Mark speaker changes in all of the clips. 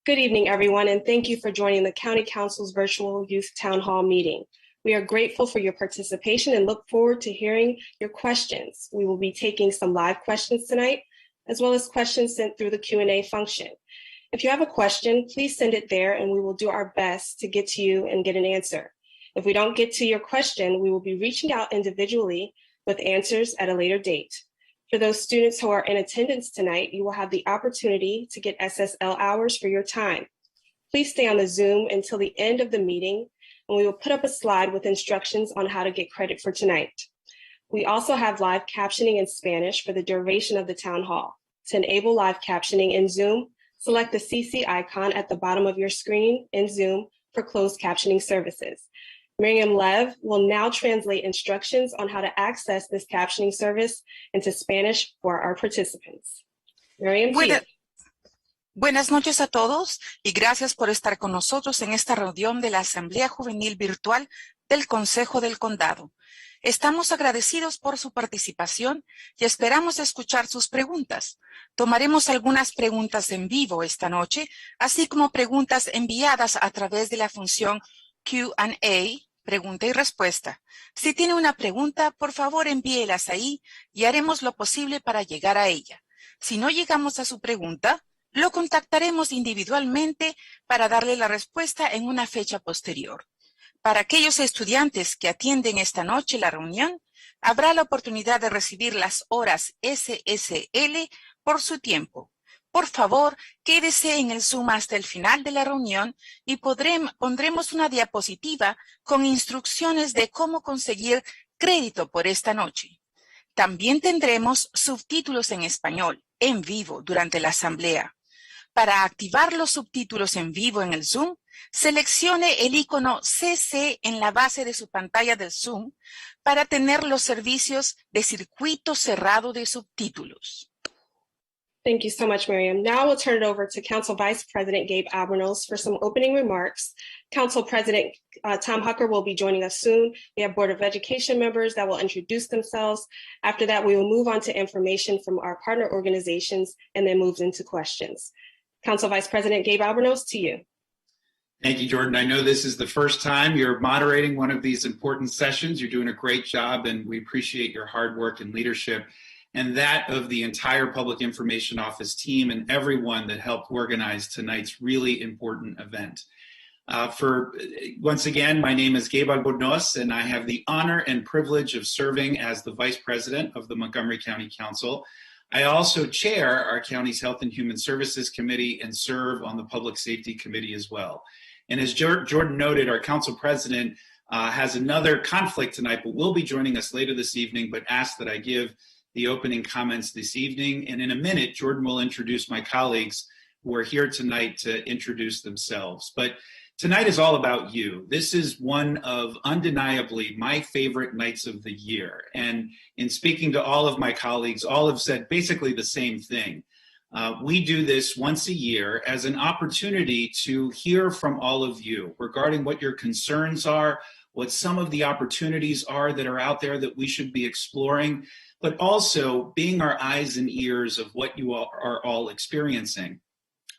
Speaker 1: Good evening, everyone, and thank you for joining the County Council's virtual Youth Town Hall meeting. We are grateful for your participation and look forward to hearing your questions. We will be taking some live questions tonight, as well as questions sent through the Q&A function. If you have a question, please send it there and we will do our best to get to you and get an answer. If we don't get to your question, we will be reaching out individually with answers at a later date. For those students who are in attendance tonight, you will have the opportunity to get SSL hours for your time. Please stay on the Zoom until the end of the meeting, and we will put up a slide with instructions on how to get credit for tonight. We also have live captioning in Spanish for the duration of the town hall. To enable live captioning in Zoom, select the CC icon at the bottom of your screen in Zoom for closed captioning services. Miriam Lev will now translate instructions on how to access this captioning service into Spanish for our participants. Miriam,
Speaker 2: Buenas noches a todos y gracias por estar con nosotros en esta reunión de la Asamblea Juvenil Virtual del Consejo del Condado. Estamos agradecidos por su participación y esperamos escuchar sus preguntas. Tomaremos algunas preguntas en vivo esta noche, así como preguntas enviadas a través de la función Q&A, pregunta y respuesta. Si tiene una pregunta, por favor envíelas ahí y haremos lo posible para llegar a ella. Si no llegamos a su pregunta, lo contactaremos individualmente para darle la respuesta en una fecha posterior. Para aquellos estudiantes que atienden esta noche la reunión, habrá la oportunidad de recibir las horas SSL por su tiempo. Por favor, quédese en el Zoom hasta el final de la reunión y pondremos una diapositiva con instrucciones de cómo conseguir crédito por esta noche. También tendremos subtítulos en español, en vivo, durante la asamblea. Para activar los subtítulos en vivo en el Zoom, seleccione el icono CC en la base de su pantalla del Zoom para tener los servicios de circuito cerrado de subtítulos.
Speaker 1: Thank you so much, Miriam. Now we'll turn it over to Council Vice President Gabe Albornoz for some opening remarks. Council President Tom Hucker will be joining us soon. We have Board of Education members that will introduce themselves. After that, we will move on to information from our partner organizations and then move into questions. Council Vice President Gabe Albornoz, to you.
Speaker 3: Thank you, Jordan. I know this is the first time you're moderating one of these important sessions. You're doing a great job, and we appreciate your hard work and leadership, and that of the entire Public Information Office team and everyone that helped organize tonight's really important event. Once again, my name is Gabe Albornoz, and I have the honor and privilege of serving as the Vice President of the Montgomery County Council. I also chair our county's Health and Human Services Committee and serve on the Public Safety Committee as well. And as Jordan noted, our council president has another conflict tonight, but will be joining us later this evening, but asked that I give the opening comments this evening. And in a minute, Jordan will introduce my colleagues who are here tonight to introduce themselves. But tonight is all about you. This is one of undeniably my favorite nights of the year. And in speaking to all of my colleagues, all have said basically the same thing. We do this once a year as an opportunity to hear from all of you regarding what your concerns are, what some of the opportunities are that are out there that we should be exploring, but also being our eyes and ears of what you all are all experiencing.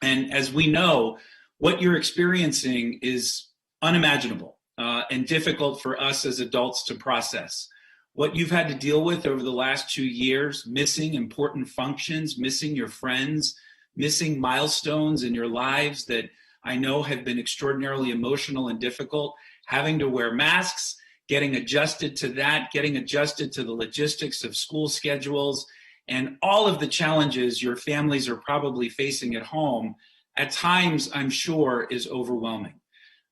Speaker 3: And as we know, what you're experiencing is unimaginable and difficult for us as adults to process. What you've had to deal with over the last 2 years, missing important functions, missing your friends, missing milestones in your lives that I know have been extraordinarily emotional and difficult, having to wear masks, getting adjusted to that, getting adjusted to the logistics of school schedules, and all of the challenges your families are probably facing at home, at times, I'm sure, is overwhelming.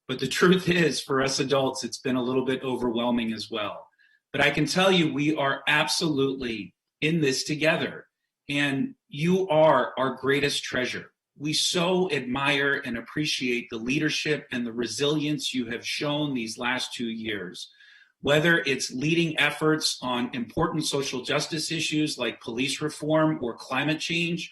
Speaker 3: But the truth is, for us adults, it's been a little bit overwhelming as well. But I can tell you, we are absolutely in this together, and you are our greatest treasure. We so admire and appreciate the leadership and the resilience you have shown these last 2 years. Whether it's leading efforts on important social justice issues like police reform or climate change,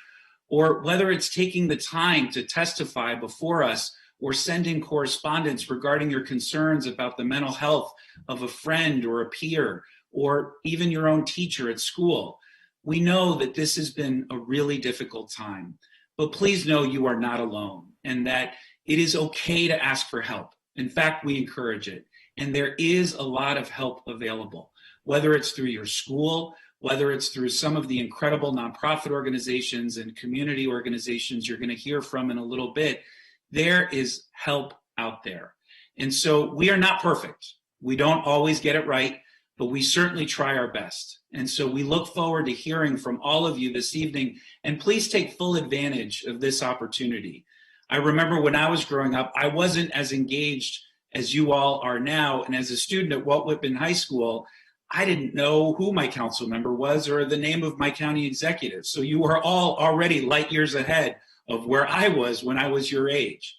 Speaker 3: or whether it's taking the time to testify before us or sending correspondence regarding your concerns about the mental health of a friend or a peer, or even your own teacher at school. We know that this has been a really difficult time, but please know you are not alone. and that it is okay to ask for help. In fact, we encourage it. And there is a lot of help available, whether it's through your school, whether it's through some of the incredible nonprofit organizations and community organizations you're going to hear from in a little bit. There is help out there. And so we are not perfect. We don't always get it right, but we certainly try our best. And so we look forward to hearing from all of you this evening, and please take full advantage of this opportunity. I remember when I was growing up, I wasn't as engaged as you all are now. And as a student at Walt Whitman High School, I didn't know who my council member was or the name of my county executive. So you were all already light years ahead of where I was when I was your age.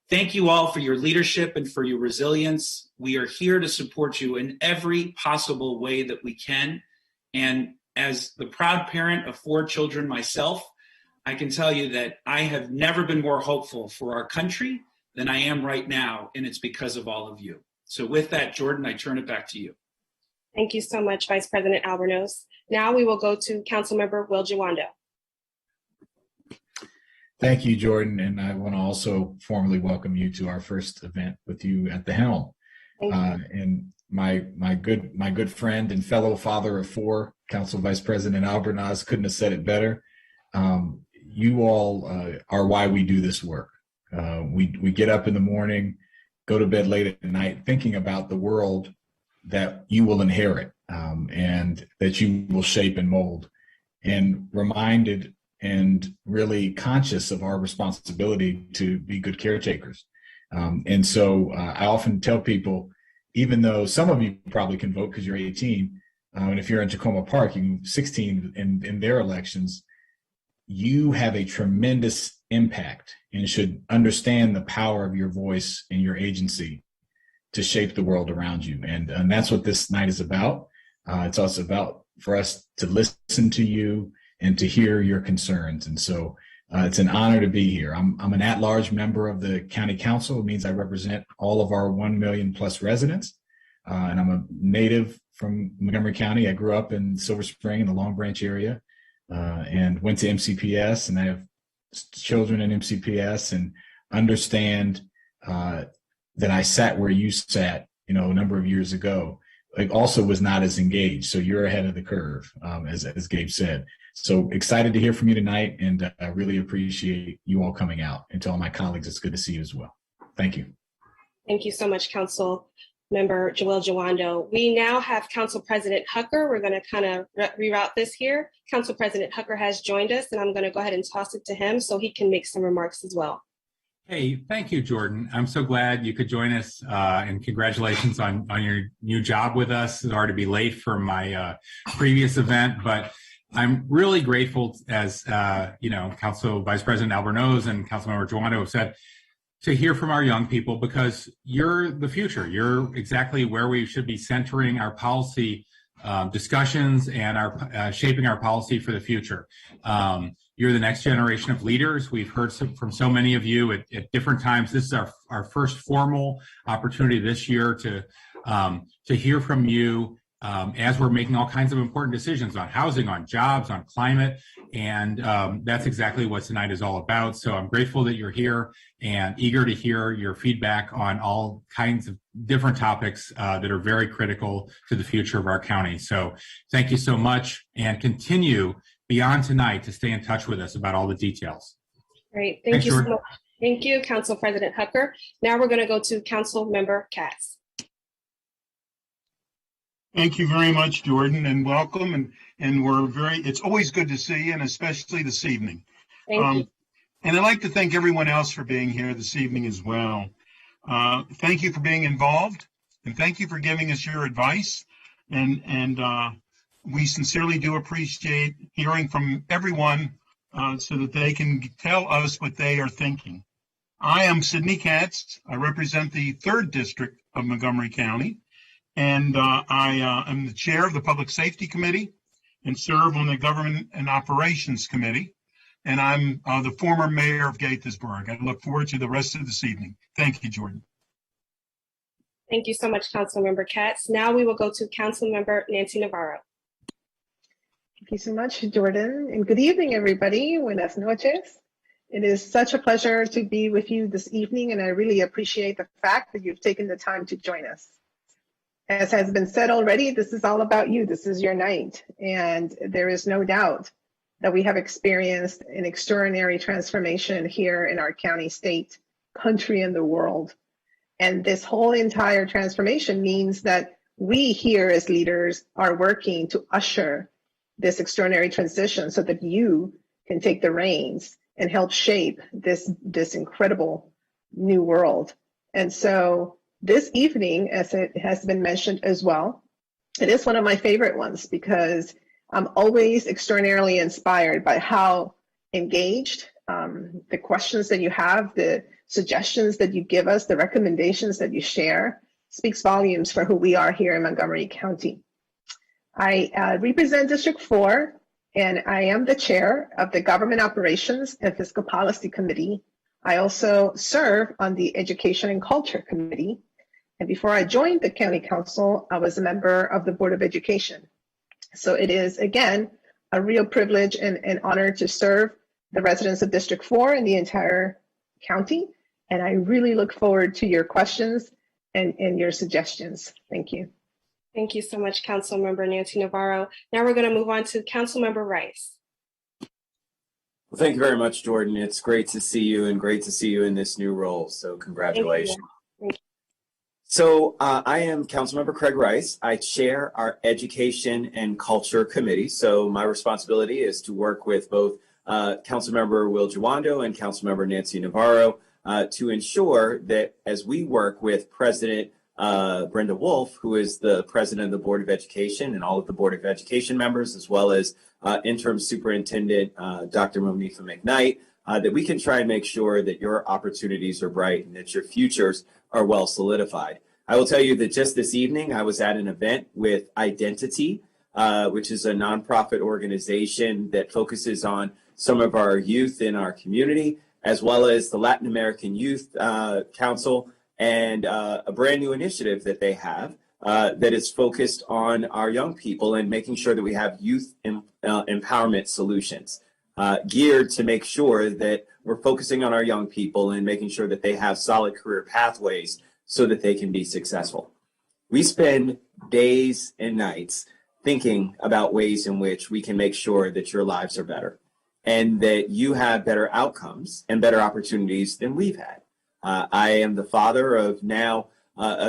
Speaker 3: Thank you all for your leadership and for your resilience. We are here to support you in every possible way that we can. And as the proud parent of 4 children myself, I can tell you that I have never been more hopeful for our country than I am right now, and it's because of all of you. So with that, Jordan, I turn it back to you.
Speaker 1: Thank you so much, Vice President Albornoz. Now we will go to Councilmember Will Jawando.
Speaker 4: Thank you, Jordan, and I want to also formally welcome you to our first event with you at the helm. And my good friend and fellow father of 4, Council Vice President Albornoz, couldn't have said it better. You all are why we do this work. We get up in the morning, go to bed late at night, thinking about the world that you will inherit and that you will shape and mold, and reminded and really conscious of our responsibility to be good caretakers. And so I often tell people, even though some of you probably can vote because you're 18, and if you're in Tacoma Park, you're 16 in their elections, you have a tremendous impact and should understand the power of your voice and your agency to shape the world around you. And that's what this night is about. It's also about for us to listen to you and to hear your concerns. And so it's an honor to be here. I'm an at-large member of the County Council. It means I represent all of our 1 million plus residents. And I'm a native from Montgomery County. I grew up in Silver Spring in the Long Branch area and went to MCPS, and I have children in MCPS and understand that I sat where you sat, a number of years ago. I also was not as engaged. So you're ahead of the curve, as Gabe said. So excited to hear from you tonight, and I really appreciate you all coming out. And to all my colleagues, it's good to see you as well. Thank you.
Speaker 1: Thank you so much, Council Member Joel Jawando. We now have Council President Hucker. We're going to kind of reroute this here. Council President Hucker has joined us, and I'm going to go ahead and toss it to him so he can make some remarks as well.
Speaker 5: Hey, thank you, Jordan. I'm so glad you could join us, and congratulations on your new job with us. Sorry to be late for my previous event, but I'm really grateful, as Council Vice President Albornoz and Councilmember Jawando have said, to hear from our young people, because you're the future. You're exactly where we should be centering our policy discussions and our shaping our policy for the future. You're the next generation of leaders. We've heard from so many of you at different times. This is our first formal opportunity this year to hear from you as we're making all kinds of important decisions on housing, on jobs, on climate. And that's exactly what tonight is all about. So I'm grateful that you're here and eager to hear your feedback on all kinds of different topics that are very critical to the future of our county. So thank you so much, and continue beyond tonight to stay in touch with us about all the details.
Speaker 1: Great. Thank you so much. Thank you, Council President Hucker. Now we're going to go to Council Member Katz.
Speaker 6: Thank you very much, Jordan, and welcome. And it's always good to see you, and especially this evening.
Speaker 1: Thank you.
Speaker 6: And I'd like to thank everyone else for being here this evening as well. Thank you for being involved, and thank you for giving us your advice. And we sincerely do appreciate hearing from everyone so that they can tell us what they are thinking. I am Sidney Katz. I represent the 3rd District of Montgomery County. And I am the chair of the Public Safety Committee and serve on the Government and Operations Committee. And I'm the former mayor of Gaitersburg. I look forward to the rest of this evening. Thank you, Jordan.
Speaker 1: Thank you so much, Councilmember Katz. Now we will go to Councilmember Nancy Navarro.
Speaker 7: Thank you so much, Jordan. And good evening, everybody. Buenas noches. It is such a pleasure to be with you this evening, and I really appreciate the fact that you've taken the time to join us. As has been said already, this is all about you. This is your night, and there is no doubt that we have experienced an extraordinary transformation here in our county, state, country, and the world. And this whole entire transformation means that we here as leaders are working to usher this extraordinary transition so that you can take the reins and help shape this incredible new world. And so this evening, as it has been mentioned as well, it is one of my favorite ones because I'm always extraordinarily inspired by how engaged the questions that you have, the suggestions that you give us, the recommendations that you share speaks volumes for who we are here in Montgomery County. I represent District 4, and I am the chair of the Government Operations and Fiscal Policy Committee. I also serve on the Education and Culture Committee. And before I joined the County Council, I was a member of the Board of Education. So it is, again, a real privilege and honor to serve the residents of District 4 and the entire county. And I really look forward to your questions and your suggestions. Thank you.
Speaker 1: Thank you so much, Councilmember Nancy Navarro. Now we're going to move on to Councilmember Rice.
Speaker 8: Well, thank you very much, Jordan. It's great to see you and great to see you in this new role. So congratulations.
Speaker 1: Thank you.
Speaker 8: So I am Councilmember Craig Rice. I chair our Education and Culture Committee. So my responsibility is to work with both Councilmember Will Jawando and Councilmember Nancy Navarro to ensure that as we work with President Brenda Wolf, who is the president of the Board of Education, and all of the Board of Education members, as well as interim superintendent Dr. Monifa McKnight, that we can try and make sure that your opportunities are bright and that your futures are well solidified. I will tell you that just this evening, I was at an event with Identity, which is a nonprofit organization that focuses on some of our youth in our community, as well as the Latin American Youth Council, and a brand new initiative that they have that is focused on our young people and making sure that we have youth empowerment solutions geared to make sure that we're focusing on our young people and making sure that they have solid career pathways so that they can be successful. We spend days and nights thinking about ways in which we can make sure that your lives are better and that you have better outcomes and better opportunities than we've had. I am the father of now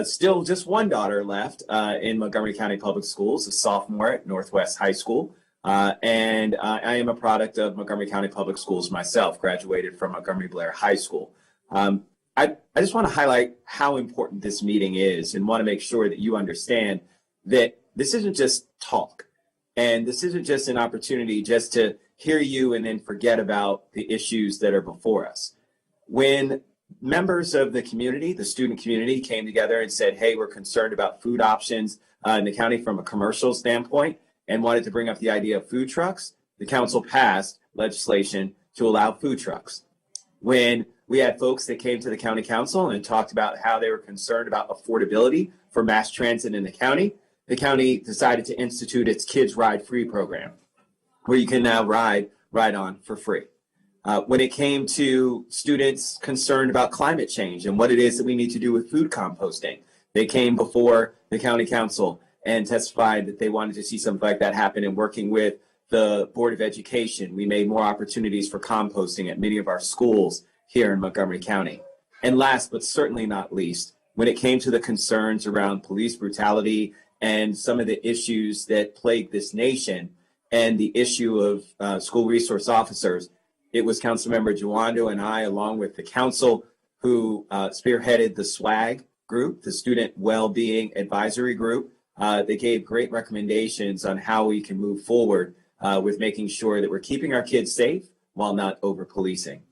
Speaker 8: still just one daughter left in Montgomery County Public Schools, a sophomore at Northwest High School. And I am a product of Montgomery County Public Schools myself, graduated from Montgomery Blair High School. I just want to highlight how important this meeting is and want to make sure that you understand that this isn't just talk. And this isn't just an opportunity just to hear you and then forget about the issues that are before us. When members of the community, the student community, came together and said, hey, we're concerned about food options in the county from a commercial standpoint and wanted to bring up the idea of food trucks, the council passed legislation to allow food trucks. When we had folks that came to the county council and talked about how they were concerned about affordability for mass transit in the county decided to institute its Kids Ride Free program, where you can now ride on for free. When it came to students concerned about climate change and what it is that we need to do with food composting, they came before the county council and testified that they wanted to see something like that happen. And working with the Board of Education, we made more opportunities for composting at many of our schools here in Montgomery County. And last but certainly not least, when it came to the concerns around police brutality and some of the issues that plague this nation and the issue of school resource officers, it was Councilmember Jawando and I, along with the council, who spearheaded the SWAG group, the Student Wellbeing Advisory Group. They gave great recommendations on how we can move forward with making sure that we're keeping our kids safe while not over-policing.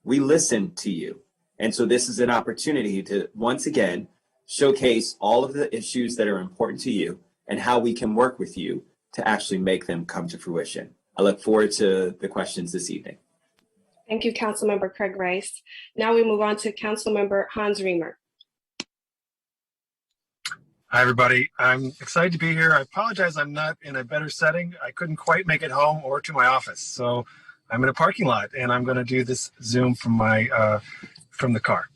Speaker 8: We listened to you. And so this is an opportunity to, once again, showcase all of the issues that are important to you and how we can work with you to actually make them come to fruition. I look forward to the questions this evening.
Speaker 1: Thank you, Councilmember Craig Rice. Now we move on to Councilmember Hans Remer.
Speaker 9: Hi, everybody. I'm excited to be here. I apologize I'm not in a better setting. I couldn't quite make it home or to my office. So I'm in a parking lot, and I'm going to do this Zoom from from the car.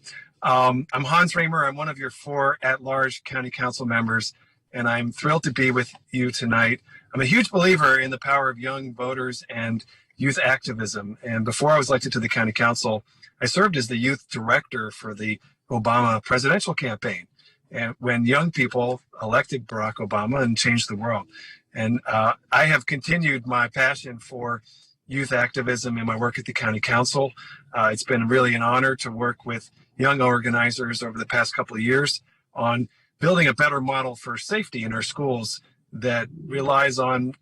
Speaker 9: I'm Hans Raymer. I'm one of your 4 at-large county council members, and I'm thrilled to be with you tonight. I'm a huge believer in the power of young voters and youth activism. And before I was elected to the county council, I served as the youth director for the Obama presidential campaign, and when young people elected Barack Obama and changed the world. And I have continued my passion for youth activism in my work at the county council. It's been really an honor to work with young organizers over the past couple of years on building a better model for safety in our schools that relies on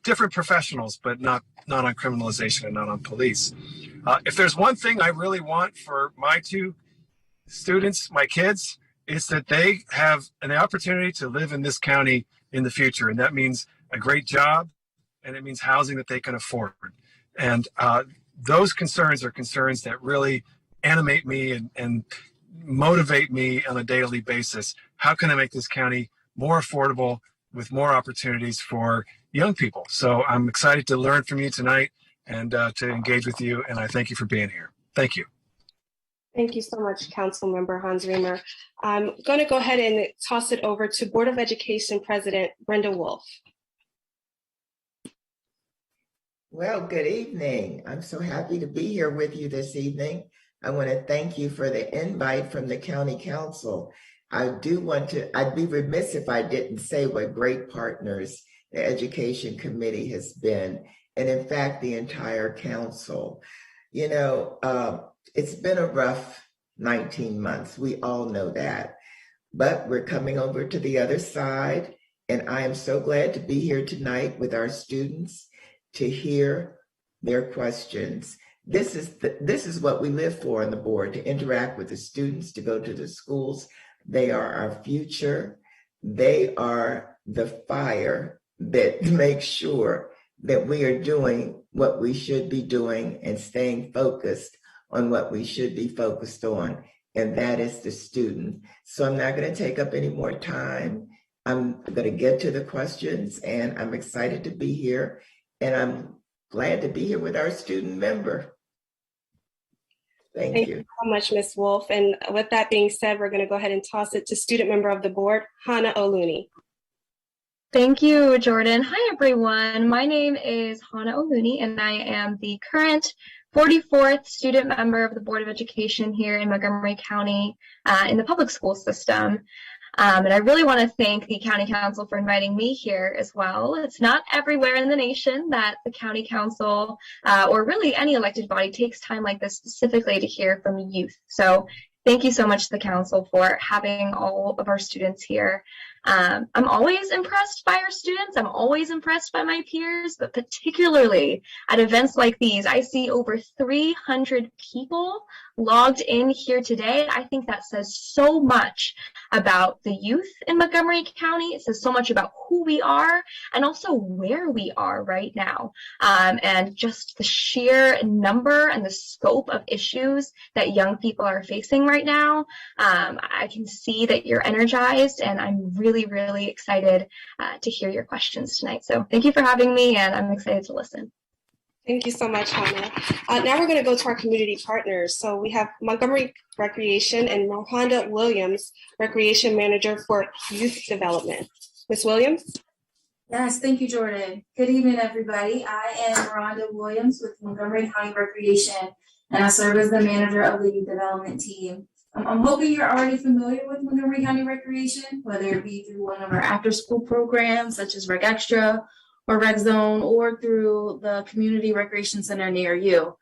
Speaker 9: different professionals, but not on criminalization and not on police. If there's one thing I really want for my 2 students, my kids, it's that they have an opportunity to live in this county in the future. And that means a great job, and it means housing that they can afford. And those concerns are concerns that really animate me and motivate me on a daily basis. How can I make this county more affordable with more opportunities for young people? So I'm excited to learn from you tonight and to engage with you. And I thank you for being here. Thank you.
Speaker 1: Thank you so much, Councilmember Hans Raymer. I'm going to go ahead and toss it over to Board of Education President Brenda Wolf.
Speaker 10: Well, good evening. I'm so happy to be here with you this evening. I want to thank you for the invite from the County Council. I'd be remiss if I didn't say what great partners the Education Committee has been, and in fact, the entire council. You know, it's been a rough 19 months. We all know that, but we're coming over to the other side, and I am so glad to be here tonight with our students to hear their questions. This is what we live for on the board, to interact with the students, to go to the schools. They are our future. They are the fire that makes sure that we are doing what we should be doing and staying focused on what we should be focused on, and that is the student. So I'm not going to take up any more time. I'm going to get to the questions, and I'm excited to be here, and I'm glad to be here with our student member. Thank you
Speaker 1: so much, Ms. Wolf. And with that being said, we're going to go ahead and toss it to student member of the board, Hannah O'Looney.
Speaker 11: Thank you, Jordan. Hi, everyone. My name is Hannah O'Looney, and I am the current 44th student member of the Board of Education here in Montgomery County in the public school system. And I really want to thank the County Council for inviting me here as well. It's not everywhere in the nation that the County Council or really any elected body takes time like this specifically to hear from youth. So thank you so much to the Council for having all of our students here. I'm always impressed by our students. I'm always impressed by my peers, but particularly at events like these, I see over 300 people logged in here today. I think that says so much about the youth in Montgomery County. It says so much about who we are and also where we are right now. And just the sheer number and the scope of issues that young people are facing right now. I can see that you're energized, and I'm really excited to hear your questions tonight. So thank you for having me, and I'm excited to listen.
Speaker 1: Thank you so much, Hannah. Now we're going to go to our community partners. So we have Montgomery Recreation and Rhonda Williams, Recreation Manager for Youth Development. Ms. Williams?
Speaker 12: Yes, thank you, Jordan. Good evening, everybody. I am Rhonda Williams with Montgomery County Recreation, and I serve as the manager of the youth development team. I'm hoping you're already familiar with Montgomery County Recreation, whether it be through one of our after-school programs, such as Rec Extra or Rec Zone, or through the community recreation center near you.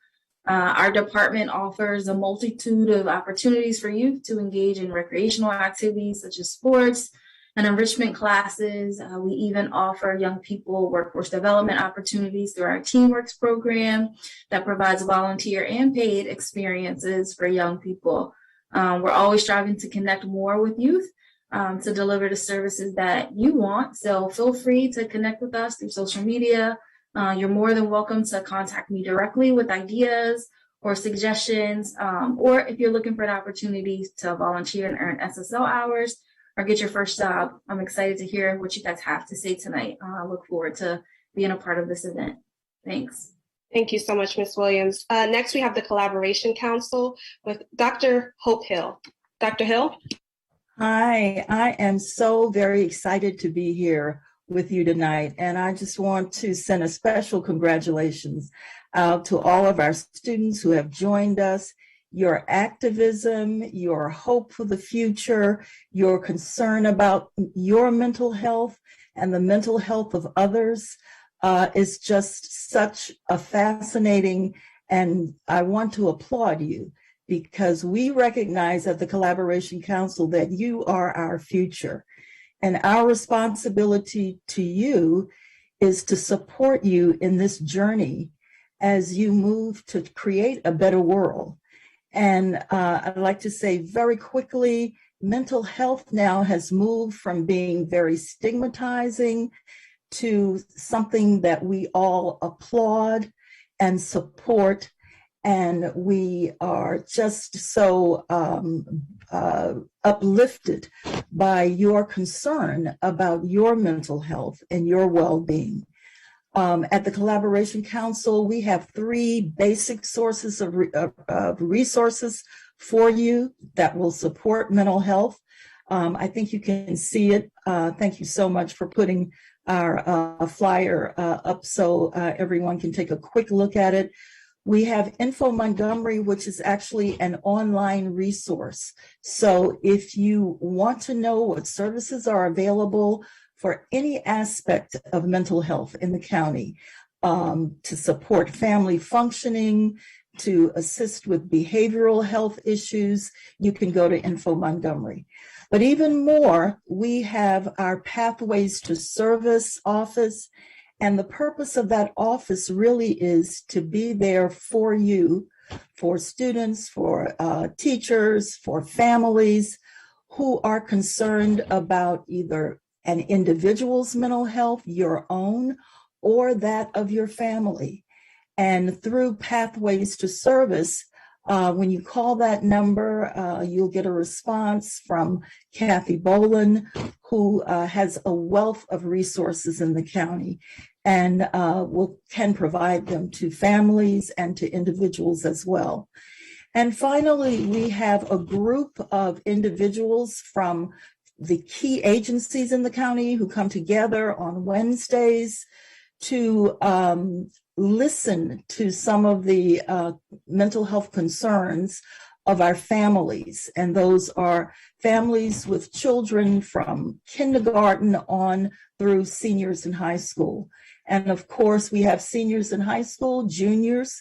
Speaker 12: Our department offers a multitude of opportunities for youth to engage in recreational activities such as sports and enrichment classes. We even offer young people workforce development opportunities through our TeamWorks program that provides volunteer and paid experiences for young people. We're always striving to connect more with youth to deliver the services that you want. So feel free to connect with us through social media. You're more than welcome to contact me directly with ideas or suggestions, or if you're looking for an opportunity to volunteer and earn SSL hours or get your first job. I'm excited to hear what you guys have to say tonight. I look forward to being a part of this event. Thanks.
Speaker 1: Thank you so much, Ms. Williams. Next, we have the Collaboration Council with Dr. Hope Hill. Dr. Hill?
Speaker 13: Hi, I am so very excited to be here with you tonight. And I just want to send a special congratulations out to all of our students who have joined us. Your activism, your hope for the future, your concern about your mental health and the mental health of others is just such a fascinating, and I want to applaud you because we recognize at the Collaboration Council that you are our future. And our responsibility to you is to support you in this journey as you move to create a better world. And I'd like to say very quickly, mental health now has moved from being very stigmatizing to something that we all applaud and support. And we are just so uplifted by your concern about your mental health and your well-being. At the Collaboration Council, we have 3 basic sources of resources for you that will support mental health. I think you can see it. Thank you so much for putting our flyer up so everyone can take a quick look at it. We have Info Montgomery, which is actually an online resource. So if you want to know what services are available for any aspect of mental health in the county, to support family functioning, to assist with behavioral health issues, you can go to Info Montgomery. But even more, we have our Pathways to Service office. And the purpose of that office really is to be there for you, for students, for teachers, for families who are concerned about either an individual's mental health, your own, or that of your family. And through Pathways to Service, when you call that number, you'll get a response from Kathy Boland, who has a wealth of resources in the county and can provide them to families and to individuals as well. And finally, we have a group of individuals from the key agencies in the county who come together on Wednesdays to listen to some of the mental health concerns of our families. And those are families with children from kindergarten on through seniors in high school. And of course, we have seniors in high school, juniors,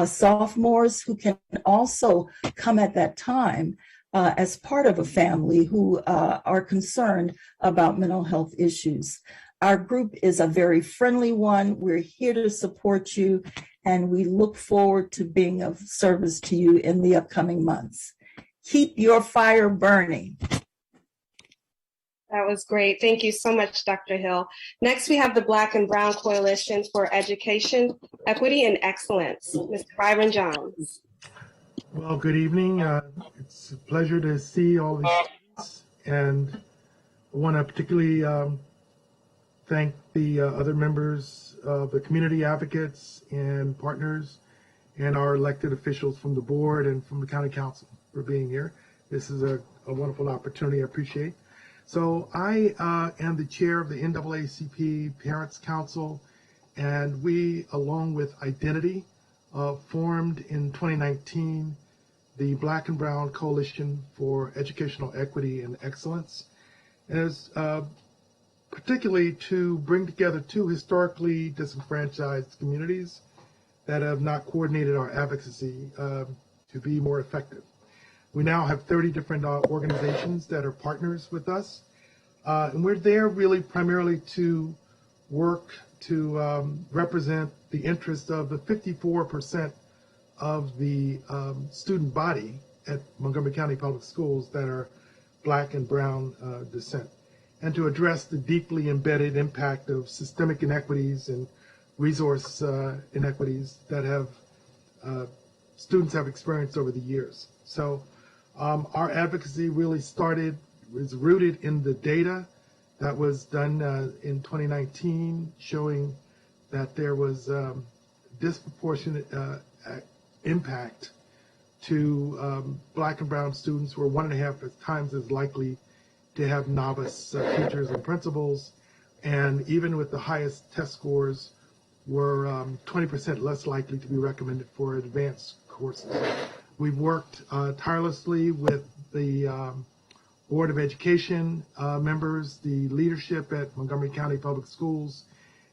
Speaker 13: sophomores who can also come at that time as part of a family who are concerned about mental health issues. Our group is a very friendly one. We're here to support you, and we look forward to being of service to you in the upcoming months. Keep your fire burning.
Speaker 1: That was great. Thank you so much, Dr. Hill. Next, we have the Black and Brown Coalition for Education, Equity, and Excellence, Mr. Byron Johns.
Speaker 14: Well, good evening. It's a pleasure to see all these students, and I want to particularly thank the other members of the community advocates and partners and our elected officials from the board and from the county council for being here. This is a wonderful opportunity. I appreciate. So I am the chair of the NAACP Parents Council, and we, along with Identity, formed in 2019 the Black and Brown Coalition for Educational Equity and Excellence, as particularly to bring together 2 historically disenfranchised communities that have not coordinated our advocacy to be more effective. We now have 30 different organizations that are partners with us, and we're there really primarily to work to represent the interests of the 54% of the student body at Montgomery County Public Schools that are Black and Brown descent, and to address the deeply embedded impact of systemic inequities and resource inequities that have students have experienced over the years. So our advocacy really was rooted in the data that was done in 2019, showing that there was disproportionate impact to Black and brown students who are 1.5 times as likely to have novice teachers and principals, and even with the highest test scores, were 20% less likely to be recommended for advanced courses. We've worked tirelessly with the Board of Education members, the leadership at Montgomery County Public Schools,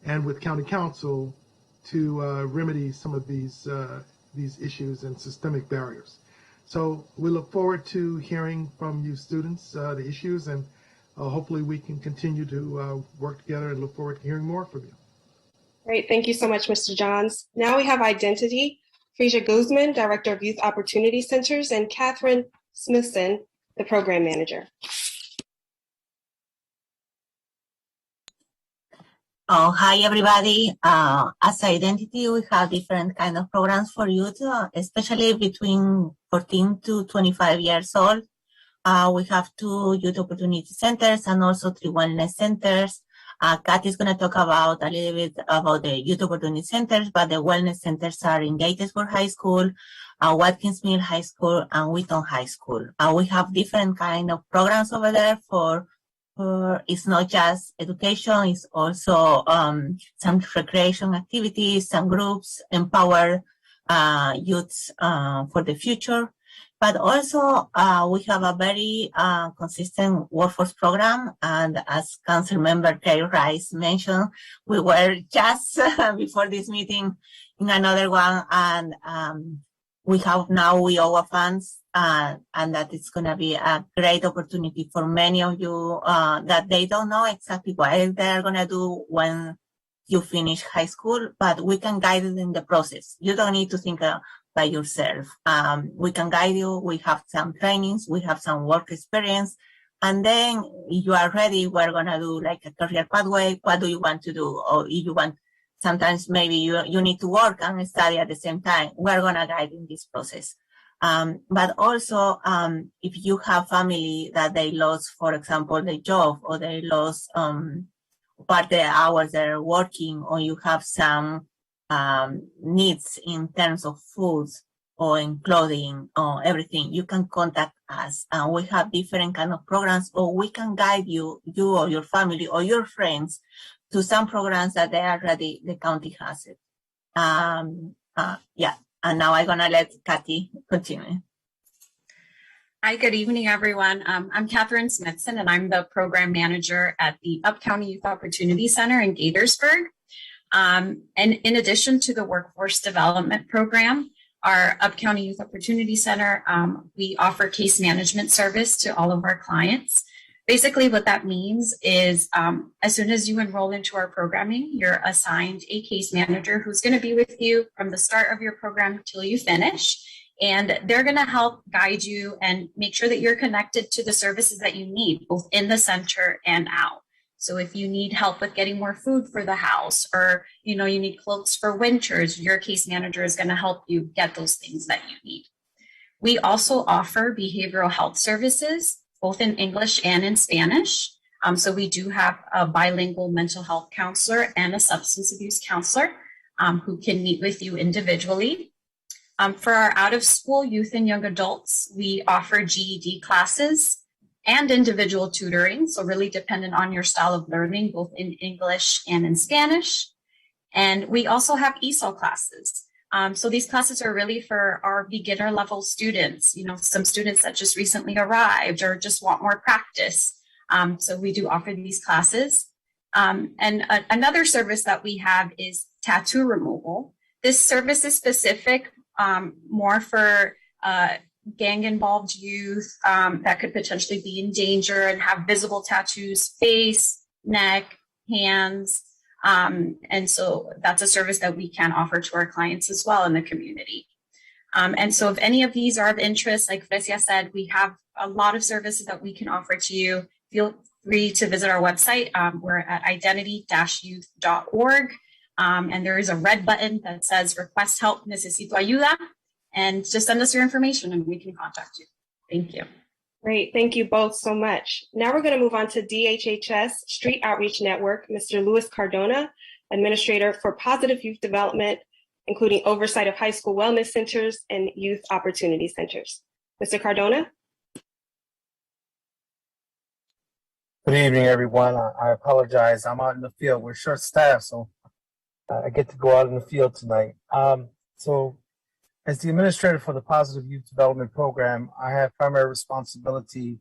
Speaker 14: and with County Council to remedy some of these issues and systemic barriers. So we look forward to hearing from you students the issues, and hopefully we can continue to work together, and look forward to hearing more from you.
Speaker 1: Great, thank you so much, Mr. Johns. Now we have Identity, Freesia Guzman, Director of Youth Opportunity Centers, and Catherine Smithson, the Program Manager.
Speaker 15: Oh, hi, everybody. As Identity, we have different kind of programs for youth, especially between 14 to 25 years old. We have 2 youth opportunity centers and also 3 wellness centers. Katz is going to talk about a little bit about the youth opportunity centers, but the wellness centers are in Gaitersburg High School, Watkins Mill High School, and Wheaton High School. We have different kind of programs over there for it's not just education, it's also some recreation activities, some groups, empower youths for the future. But also, we have a very consistent workforce program. And as Council Member Craig Rice mentioned, we were just before this meeting in another one. And we have now WIOA funds, and that it's going to be a great opportunity for many of you that they don't know exactly what they're going to do when you finish high school, but we can guide you in the process. You don't need to think by yourself. We can guide you. We have some trainings. We have some work experience. And then if you are ready, we're going to do like a career pathway. What do you want to do? Or if you want, sometimes maybe you need to work and study at the same time. We're going to guide in this process. But also, if you have family that they lost, for example, the job, or they lost part of the hours they're working, or you have some needs in terms of foods or in clothing or everything, you can contact us. And we have different kind of programs, or we can guide you or your family or your friends to some programs that they are ready, the county has it. Yeah, and now I'm gonna let Kathy continue.
Speaker 16: Hi, good evening, everyone. I'm Catherine Smithson, and I'm the program manager at the Upcounty Youth Opportunity Center in Gaitersburg. And in addition to the Workforce Development Program, our Upcounty Youth Opportunity Center, we offer case management service to all of our clients. Basically, what that means is as soon as you enroll into our programming, you're assigned a case manager who's going to be with you from the start of your program till you finish. And they're going to help guide you and make sure that you're connected to the services that you need, both in the center and out. So if you need help with getting more food for the house, or you need clothes for winters, your case manager is going to help you get those things that you need. We also offer behavioral health services, both in English and in Spanish. So we do have a bilingual mental health counselor and a substance abuse counselor who can meet with you individually. For our out-of-school youth and young adults, we offer GED classes and individual tutoring, so really dependent on your style of learning, both in English and in Spanish. And we also have ESOL classes. So these classes are really for our beginner level students, some students that just recently arrived or just want more practice. So we do offer these classes. And another service that we have is tattoo removal. This service is specific more for gang-involved youth that could potentially be in danger and have visible tattoos, face, neck, hands. And so that's a service that we can offer to our clients as well in the community. And so if any of these are of interest, like Fresia said, we have a lot of services that we can offer to you. Feel free to visit our website. We're at identity-youth.org. And there is a red button that says request help, necesito ayuda, and just send us your information and we can contact you. Thank you.
Speaker 1: Great, thank you both so much. Now we're going to move on to DHHS Street Outreach Network, Mr. Luis Cardona, Administrator for Positive Youth Development, including oversight of high school wellness centers and youth opportunity centers. Mr. Cardona?
Speaker 17: Good evening, everyone. I apologize. I'm out in the field. We're short staffed, so I get to go out in the field tonight. So as the administrator for the Positive Youth Development Program, I have primary responsibility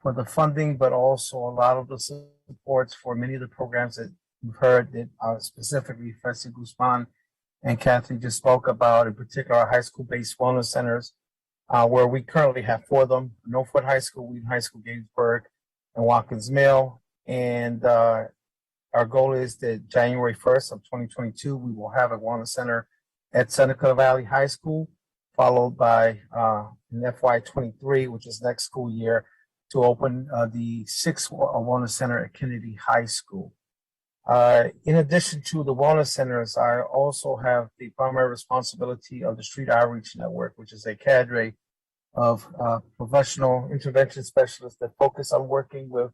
Speaker 17: for the funding, but also a lot of the supports for many of the programs that you've heard that specifically Fessy Guzman and Kathy just spoke about, in particular our high school-based wellness centers, where we currently have 4 of them: Northwood High School, Wheaton High School, Gaitersburg, and Watkins Mill. And our goal is that January 1st of 2022, we will have a wellness center at Seneca Valley High School, followed by in FY23, which is next school year, to open the 6th wellness center at Kennedy High School. In addition to the wellness centers, I also have the primary responsibility of the Street Outreach Network, which is a cadre of professional intervention specialists that focus on working with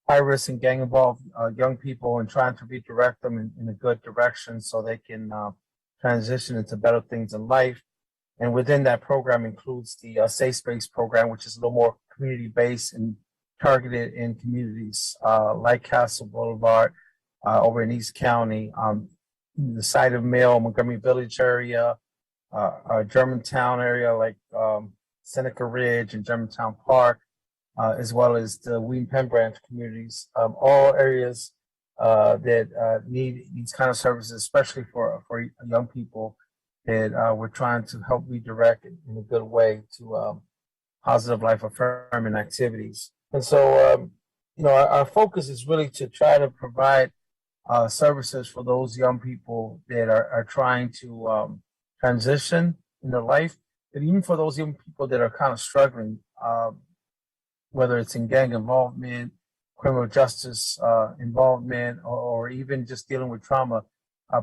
Speaker 17: high-risk and gang-involved young people and trying to redirect them in a good direction so they can transition into better things in life. And within that program includes the Safe Space program, which is a little more community-based and targeted in communities like Castle Boulevard over in East County, the site of Mill, Montgomery Village area, Germantown area like Seneca Ridge and Germantown Park, as well as the Wheaton Penn Branch communities, all areas that need these kind of services, especially for young people that we're trying to help redirect in a good way to positive life affirming activities. And so, our focus is really to try to provide services for those young people that are trying to transition in their life, but even for those young people that are kind of struggling, whether it's in gang involvement, criminal justice involvement, or even just dealing with trauma,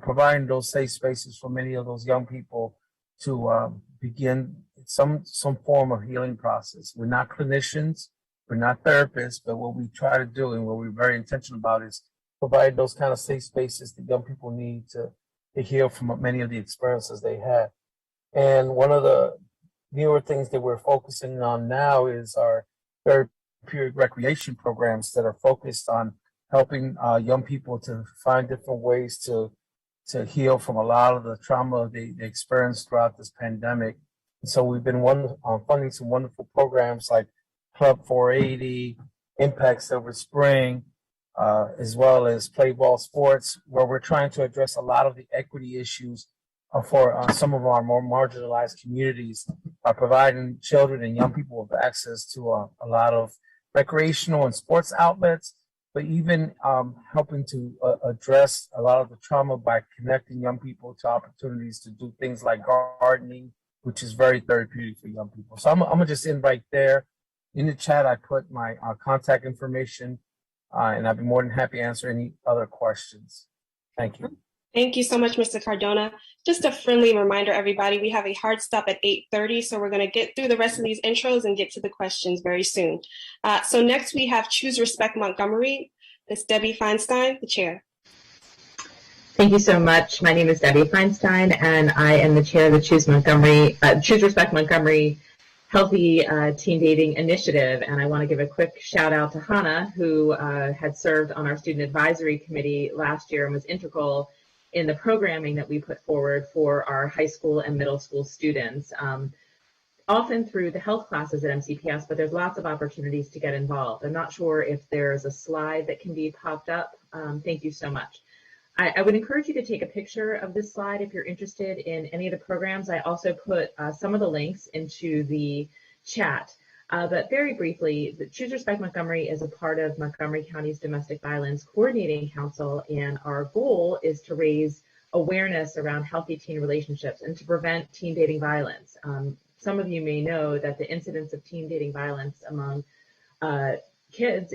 Speaker 17: providing those safe spaces for many of those young people to begin some form of healing process. We're not clinicians, we're not therapists, but what we try to do and what we're very intentional about is provide those kind of safe spaces that young people need to heal from many of the experiences they had. And one of the newer things that we're focusing on now is our therapeutic recreation programs that are focused on helping young people to find different ways to heal from a lot of the trauma they experienced throughout this pandemic. And so we've been funding some wonderful programs like Club 480, Impact Silver Spring, as well as Play Ball Sports, where we're trying to address a lot of the equity issues for some of our more marginalized communities by providing children and young people with access to a lot of recreational and sports outlets, but even helping to address a lot of the trauma by connecting young people to opportunities to do things like gardening, which is very therapeutic for young people. So I'm gonna just end right there. In the chat, I put my contact information, and I'd be more than happy to answer any other questions. Thank you.
Speaker 1: Thank you so much, Mr. Cardona. Just a friendly reminder, everybody, we have a hard stop at 8:30, so we're going to get through the rest of these intros and get to the questions very soon. So next we have Choose Respect Montgomery. Ms. Debbie Feinstein, the chair.
Speaker 18: Thank you so much. My name is Debbie Feinstein, and I am the chair of the Choose Respect Montgomery Healthy Teen Dating Initiative. And I want to give a quick shout out to Hannah, who had served on our student advisory committee last year and was integral in the programming that we put forward for our high school and middle school students, often through the health classes at MCPS, but there's lots of opportunities to get involved. I'm not sure if there's a slide that can be popped up. Thank you so much. I would encourage you to take a picture of this slide if you're interested in any of the programs. I also put some of the links into the chat. But very briefly, the Choose Respect Montgomery is a part of Montgomery County's Domestic Violence Coordinating Council, and our goal is to raise awareness around healthy teen relationships and to prevent teen dating violence. Some of you may know that the incidence of teen dating violence among kids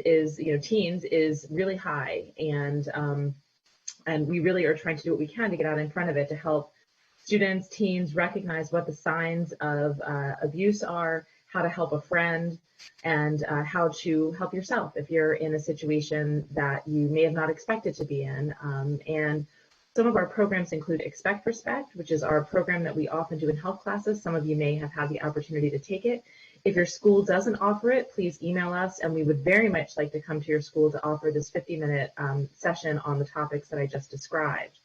Speaker 18: teens is really high, and we really are trying to do what we can to get out in front of it to help students, teens recognize what the signs of abuse are, how to help a friend, and how to help yourself if you're in a situation that you may have not expected to be in. And Some of our programs include Expect Respect, which is our program that we often do in health classes. Some of you may have had the opportunity to take it. If your school doesn't offer it, please email us, and we would very much like to come to your school to offer this 50-minute session on the topics that I just described.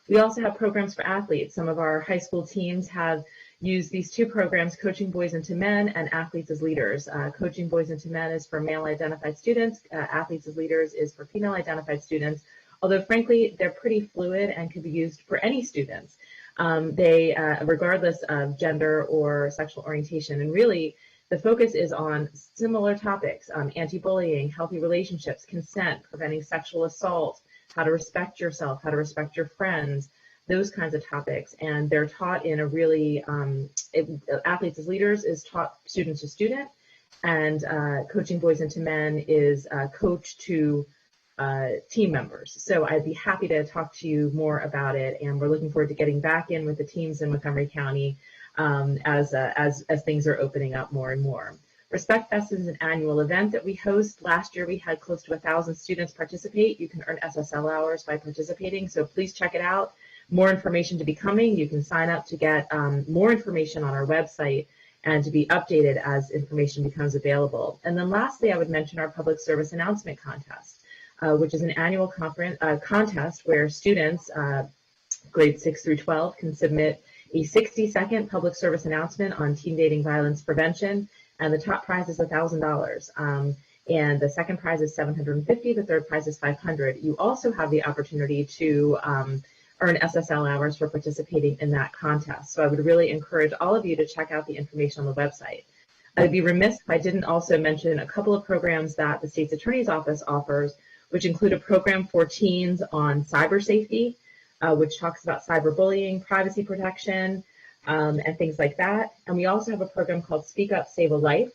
Speaker 18: We also have programs for athletes. Some of our high school teams have used these two programs, Coaching Boys into Men and Athletes as Leaders. Coaching Boys into Men is for male-identified students. Athletes as Leaders is for female-identified students. Although, frankly, they're pretty fluid and can be used for any students, regardless of gender or sexual orientation. And really, the focus is on similar topics: anti-bullying, healthy relationships, consent, preventing sexual assault, how to respect yourself, how to respect your friends, those kinds of topics. And they're taught in a really, Athletes as Leaders is taught student to student, and Coaching Boys into Men is coach to team members. So I'd be happy to talk to you more about it, and we're looking forward to getting back in with the teams in Montgomery County as things are opening up more and more. Respect Fest is an annual event that we host. Last year we had close to 1,000 students participate. You can earn SSL hours by participating, so please check it out. More information to be coming. You can sign up to get more information on our website and to be updated as information becomes available. And then lastly, I would mention our public service announcement contest, which is an annual contest where students, grades 6 through 12, can submit a 60-second public service announcement on teen dating violence prevention, and the top prize is $1,000. And the second prize is $750, the third prize is $500. You also have the opportunity to earn SSL hours for participating in that contest. So I would really encourage all of you to check out the information on the website. I'd be remiss if I didn't also mention a couple of programs that the State's Attorney's Office offers, which include a program for teens on cyber safety, which talks about cyberbullying, privacy protection, and things like that. And we also have a program called Speak Up, Save a Life,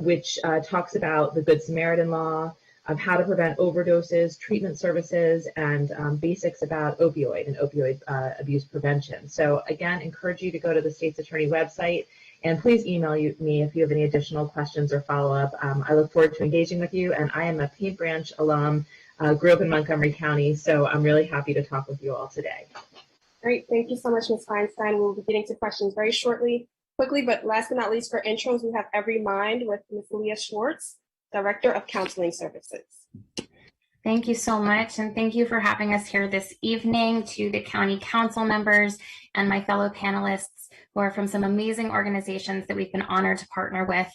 Speaker 18: which talks about the Good Samaritan law, of how to prevent overdoses, treatment services, and basics about opioid and opioid abuse prevention. So again, encourage you to go to the State's Attorney website, and please email me if you have any additional questions or follow-up. I look forward to engaging with you, and I am a Paint Branch alum, grew up in Montgomery County, so I'm really happy to talk with you all today.
Speaker 1: Great, thank you so much, Ms. Feinstein. We'll be getting to questions very quickly, but last but not least for intros, we have Every Mind with Ms. Leah Schwartz, Director of Counseling Services.
Speaker 19: Thank you so much, and thank you for having us here this evening, to the county council members and my fellow panelists who are from some amazing organizations that we've been honored to partner with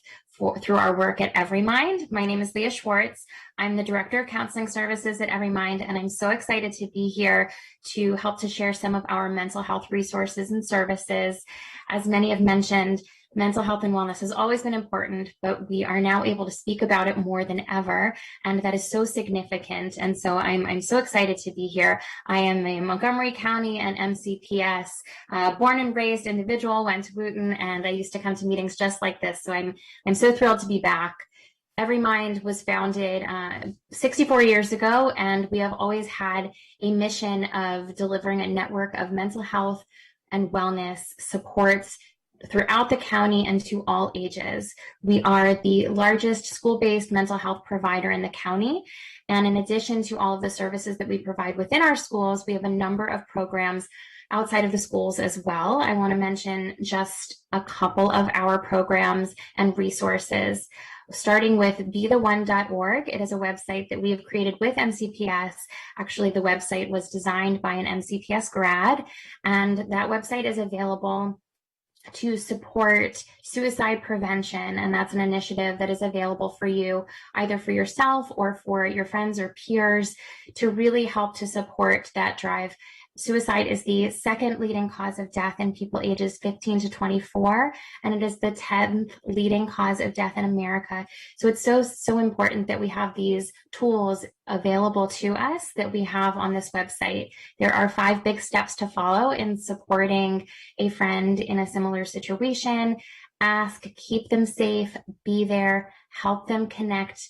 Speaker 19: through our work at Every Mind. My name is Leah Schwartz. I'm the Director of Counseling Services at Every Mind, and I'm so excited to be here to help to share some of our mental health resources and services. As many have mentioned, mental health and wellness has always been important, but we are now able to speak about it more than ever, and that is so significant. And so I'm so excited to be here. I am a Montgomery County and MCPS born and raised individual, went to Wooten, and I used to come to meetings just like this. So I'm so thrilled to be back. Every Mind was founded 64 years ago, and we have always had a mission of delivering a network of mental health and wellness supports throughout the county and to all ages. We are the largest school-based mental health provider in the county. And in addition to all of the services that we provide within our schools, we have a number of programs outside of the schools as well. I want to mention just a couple of our programs and resources, starting with BeTheOne.org. It is a website that we have created with MCPS. Actually, the website was designed by an MCPS grad, and that website is available to support suicide prevention. And that's an initiative that is available for you, either for yourself or for your friends or peers, to really help to support that drive. Suicide is the second leading cause of death in people ages 15 to 24, and it is the 10th leading cause of death in America. So it's so important that we have these tools available to us that we have on this website. There are 5 big steps to follow in supporting a friend in a similar situation. Ask, keep them safe, be there, help them connect,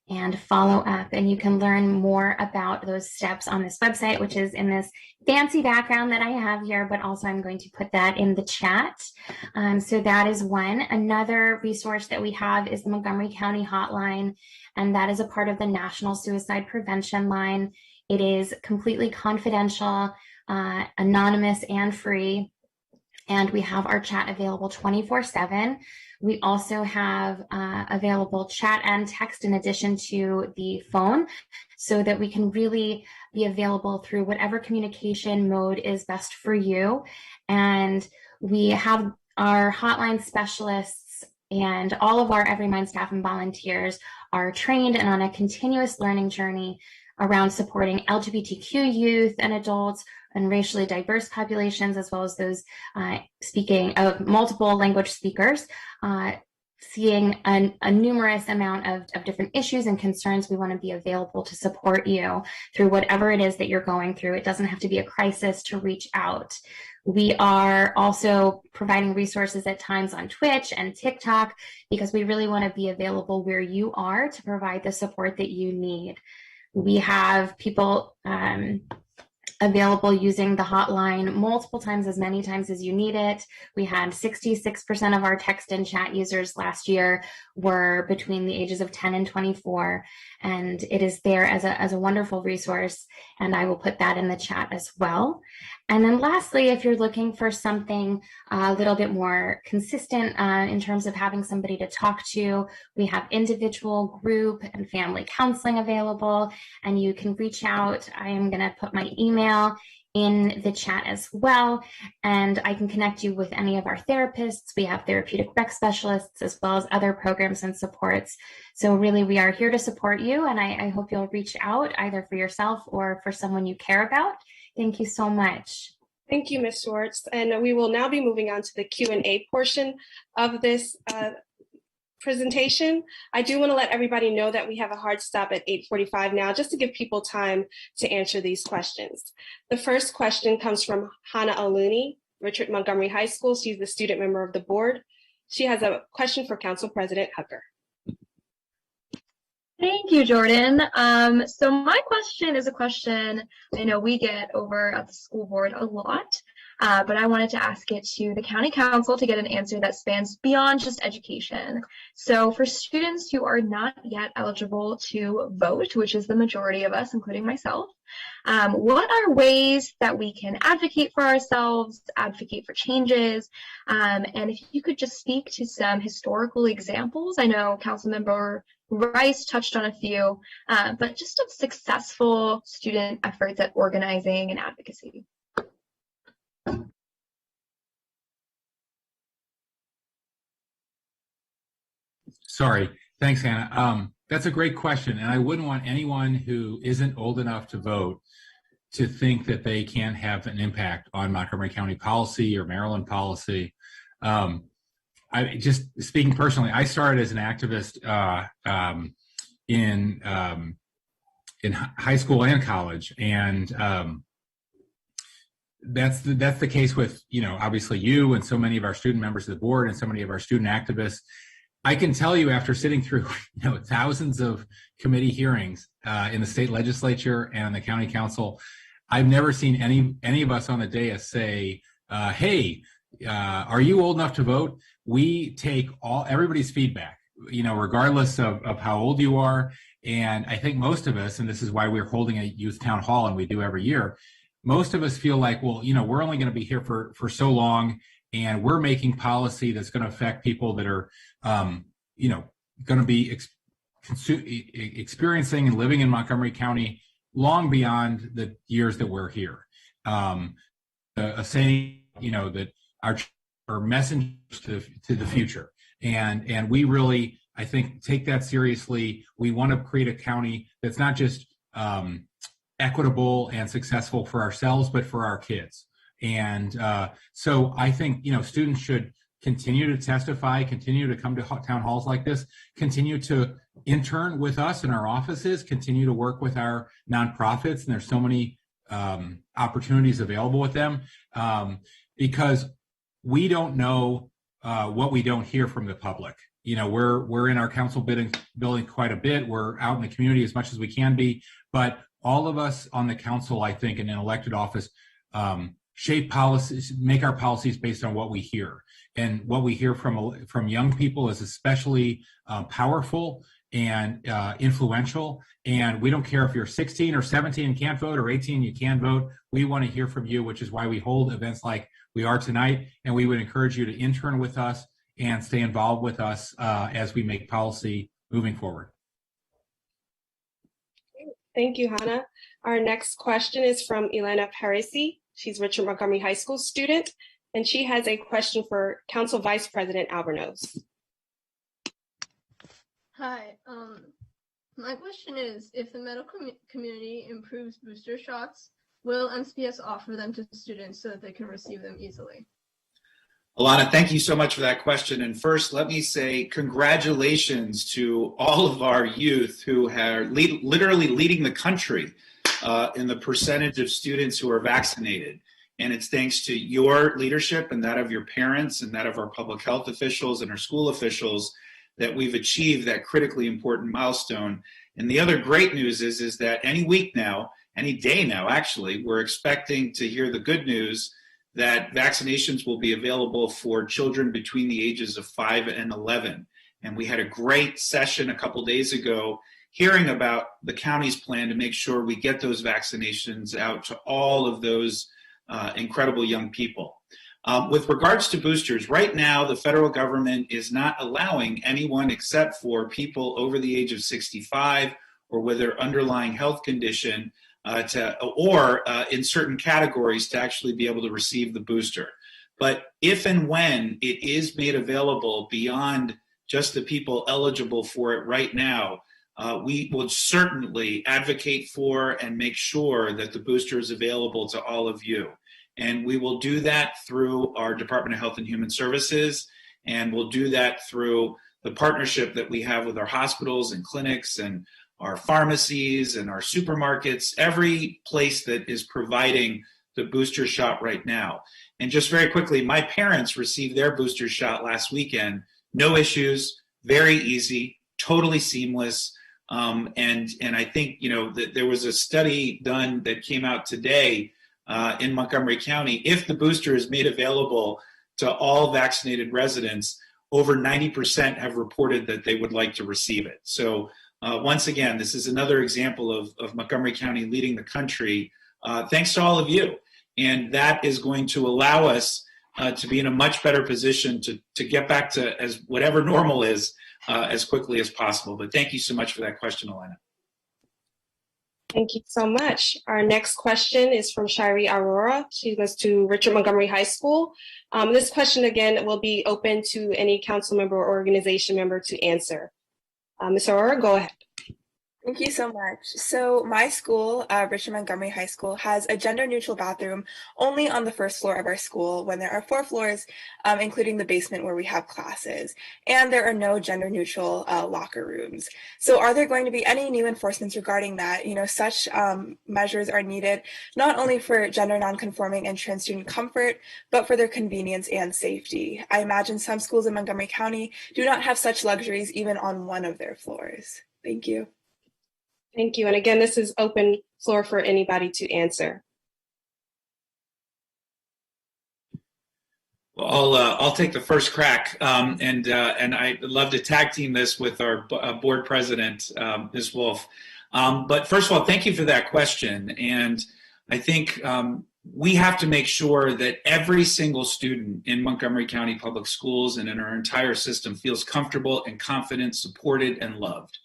Speaker 19: and follow up. And you can learn more about those steps on this website, which is in this fancy background that I have here, but also I'm going to put that in the chat. So that is one. Another resource that we have is the Montgomery County Hotline, and that is a part of the National Suicide Prevention Line. It is completely confidential. anonymous and free. And we have our chat available 24/7. We also have available chat and text in addition to the phone, so that we can really be available through whatever communication mode is best for you. And we have our hotline specialists, and all of our Every Mind staff and volunteers are trained and on a continuous learning journey around supporting LGBTQ youth and adults and racially diverse populations, as well as those speaking of multiple language speakers, seeing a numerous amount of different issues and concerns. We want to be available to support you through whatever it is that you're going through. It doesn't have to be a crisis to reach out. We are also providing resources at times on Twitch and TikTok, because we really want to be available where you are to provide the support that you need. We have people available using the hotline multiple times, as many times as you need it. We had 66% of our text and chat users last year were between the ages of 10 and 24, and it is there as a wonderful resource, and I will put that in the chat as well. And then lastly, if you're looking for something a little bit more consistent in terms of having somebody to talk to, we have individual, group, and family counseling available, and you can reach out. I am going to put my email in the chat as well, and I can connect you with any of our therapists. We have therapeutic rec specialists, as well as other programs and supports. So really, we are here to support you, and I hope you'll reach out either for yourself or for someone you care about. Thank you so much.
Speaker 1: Thank you, Ms. Schwartz. And we will now be moving on to the Q&A portion of this presentation. I do want to let everybody know that we have a hard stop at 8:45 now, just to give people time to answer these questions. The first question comes from Hannah Oluni, Richard Montgomery High School. She's the student member of the board. She has a question for Council President Hucker.
Speaker 11: Thank you, Jordan. So my question is a question I know we get over at the school board a lot, but I wanted to ask it to the county council to get an answer that spans beyond just education. So for students who are not yet eligible to vote, which is the majority of us, including myself, what are ways that we can advocate for ourselves, advocate for changes? And if you could just speak to some historical examples. I know Councilmember Rice touched on a few, but just of successful student efforts at organizing and advocacy.
Speaker 5: Sorry. Thanks, Hannah. That's a great question. And I wouldn't want anyone who isn't old enough to vote to think that they can't have an impact on Montgomery County policy or Maryland policy. I just speaking personally, I started as an activist in high school and college, and that's the case with, you know, obviously you and so many of our student members of the board and so many of our student activists. I can tell you, after sitting through, you know, thousands of committee hearings in the state legislature and the county council, I've never seen any of us on the dais say, "Hey, are you old enough to vote?" We take everybody's feedback, you know, regardless of how old you are. And I think most of us, and this is why we're holding a youth town hall, and we do every year, most of us feel like, well, you know, we're only going to be here for so long, and we're making policy that's going to affect people that are, you know, going to be experiencing and living in Montgomery County long beyond the years that we're here. A saying, you know, that our messengers to the future, and we really, I think, take that seriously. We want to create a county that's not just equitable and successful for ourselves, but for our kids. And so I think, you know, students should continue to testify, continue to come to town halls like this, continue to intern with us in our offices, continue to work with our nonprofits, and there's so many opportunities available with them, because we don't know what we don't hear from the public. You know, we're in our council building quite a bit. We're out in the community as much as we can be, but all of us on the council, I think, in an elected office, shape policies, make our policies based on what we hear. And what we hear from young people is especially powerful. and influential. And we don't care if you're 16 or 17 and can't vote, or 18 you can vote. We want to hear from you, which is why we hold events like we are tonight. And we would encourage you to intern with us and stay involved with us as we make policy moving forward.
Speaker 1: Thank you, Hannah. Our next question is from Elena Parisi. She's Richard Montgomery High School student, and she has a question for Council Vice President Albornoz.
Speaker 20: Hi, my question is, if the medical community improves booster shots, will MCPS offer them to students so that they can receive them easily?
Speaker 3: Alana, thank you so much for that question. And first, let me say congratulations to all of our youth who are literally leading the country in the percentage of students who are vaccinated. And it's thanks to your leadership and that of your parents and that of our public health officials and our school officials that we've achieved that critically important milestone. And the other great news is that any week now, any day now, actually, we're expecting to hear the good news that vaccinations will be available for children between the ages of 5 and 11. And we had a great session a couple days ago hearing about the county's plan to make sure we get those vaccinations out to all of those incredible young people. With regards to boosters, right now the federal government is not allowing anyone except for people over the age of 65 or with their underlying health condition in certain categories to actually be able to receive the booster. But if and when it is made available beyond just the people eligible for it right now, we will certainly advocate for and make sure that the booster is available to all of you. And we will do that through our Department of Health and Human Services, and we'll do that through the partnership that we have with our hospitals and clinics and our pharmacies and our supermarkets, every place that is providing the booster shot right now. And just very quickly, my parents received their booster shot last weekend. No issues, very easy, totally seamless. And I think, that there was a study done that came out today in Montgomery County. If the booster is made available to all vaccinated residents, over 90% have reported that they would like to receive it. So once again, this is another example of Montgomery County leading the country, thanks to all of you. And that is going to allow us to be in a much better position to get back to as whatever normal is as quickly as possible. But thank you so much for that question, Elena.
Speaker 1: Thank you so much. Our next question is from Shiree Aurora. She goes to Richard Montgomery High School. This question, again, will be open to any council member or organization member to answer. Ms. Aurora, go ahead.
Speaker 21: Thank you so much. So my school, Richard Montgomery High School, has a gender-neutral bathroom only on the first floor of our school when there are 4 floors, including the basement where we have classes. And there are no gender-neutral locker rooms. So are there going to be any new enforcements regarding that? Such measures are needed not only for gender nonconforming and trans student comfort, but for their convenience and safety. I imagine some schools in Montgomery County do not have such luxuries even on one of their floors. Thank you.
Speaker 1: Thank you. And again, this is open floor for anybody to answer.
Speaker 3: Well, I'll take the first crack, and I'd love to tag team this with our board president, Ms. Wolf. But first of all, thank you for that question. And I think we have to make sure that every single student in Montgomery County Public Schools and in our entire system feels comfortable and confident, supported, and loved.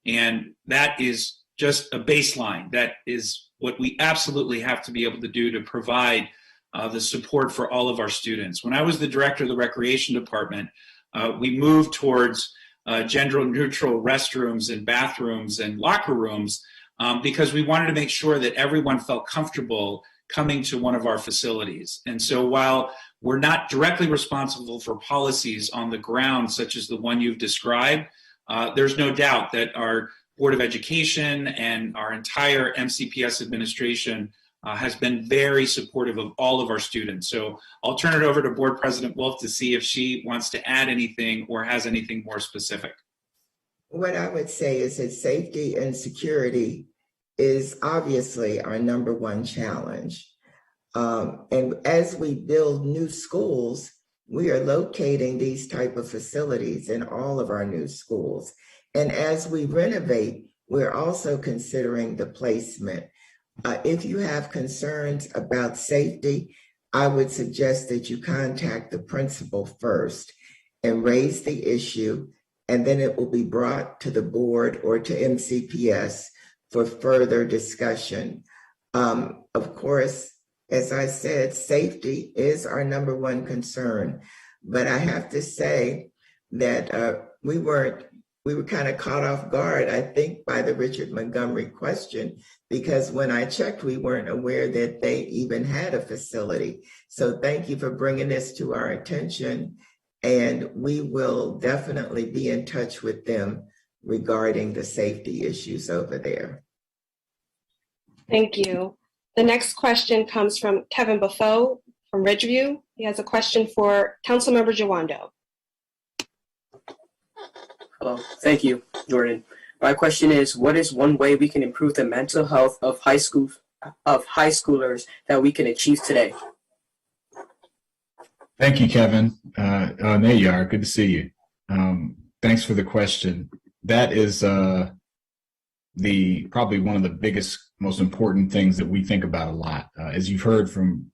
Speaker 3: And that is just a baseline. That is what we absolutely have to be able to do to provide the support for all of our students. When I was the director of the recreation department, we moved towards gender-neutral restrooms and bathrooms and locker rooms because we wanted to make sure that everyone felt comfortable coming to one of our facilities. And so while we're not directly responsible for policies on the ground, such as the one you've described, there's no doubt that our Board of Education and our entire MCPS administration has been very supportive of all of our students. So I'll turn it over to Board President Wolf to see if she wants to add anything or has anything more specific.
Speaker 10: What I would say is that safety and security is obviously our number one challenge. And as we build new schools, we are locating these type of facilities in all of our new schools. And as we renovate, we're also considering the placement. If you have concerns about safety, I would suggest that you contact the principal first and raise the issue, and then it will be brought to the board or to MCPS for further discussion. Of course, as I said, safety is our number one concern, but I have to say that we were kind of caught off guard, I think, by the Richard Montgomery question, because when I checked, we weren't aware that they even had a facility. So thank you for bringing this to our attention, and we will definitely be in touch with them regarding the safety issues over there.
Speaker 1: Thank you. The next question comes from Kevin Buffo from Ridgeview. He has a question for Councilmember Jawando.
Speaker 2: Hello, thank you, Jordan. My question is, what is one way we can improve the mental health of high schoolers that we can achieve today?
Speaker 4: Thank you, Kevin. There you are. Good to see you. Thanks for the question. That is probably one of the biggest, most important things that we think about a lot. As you've heard from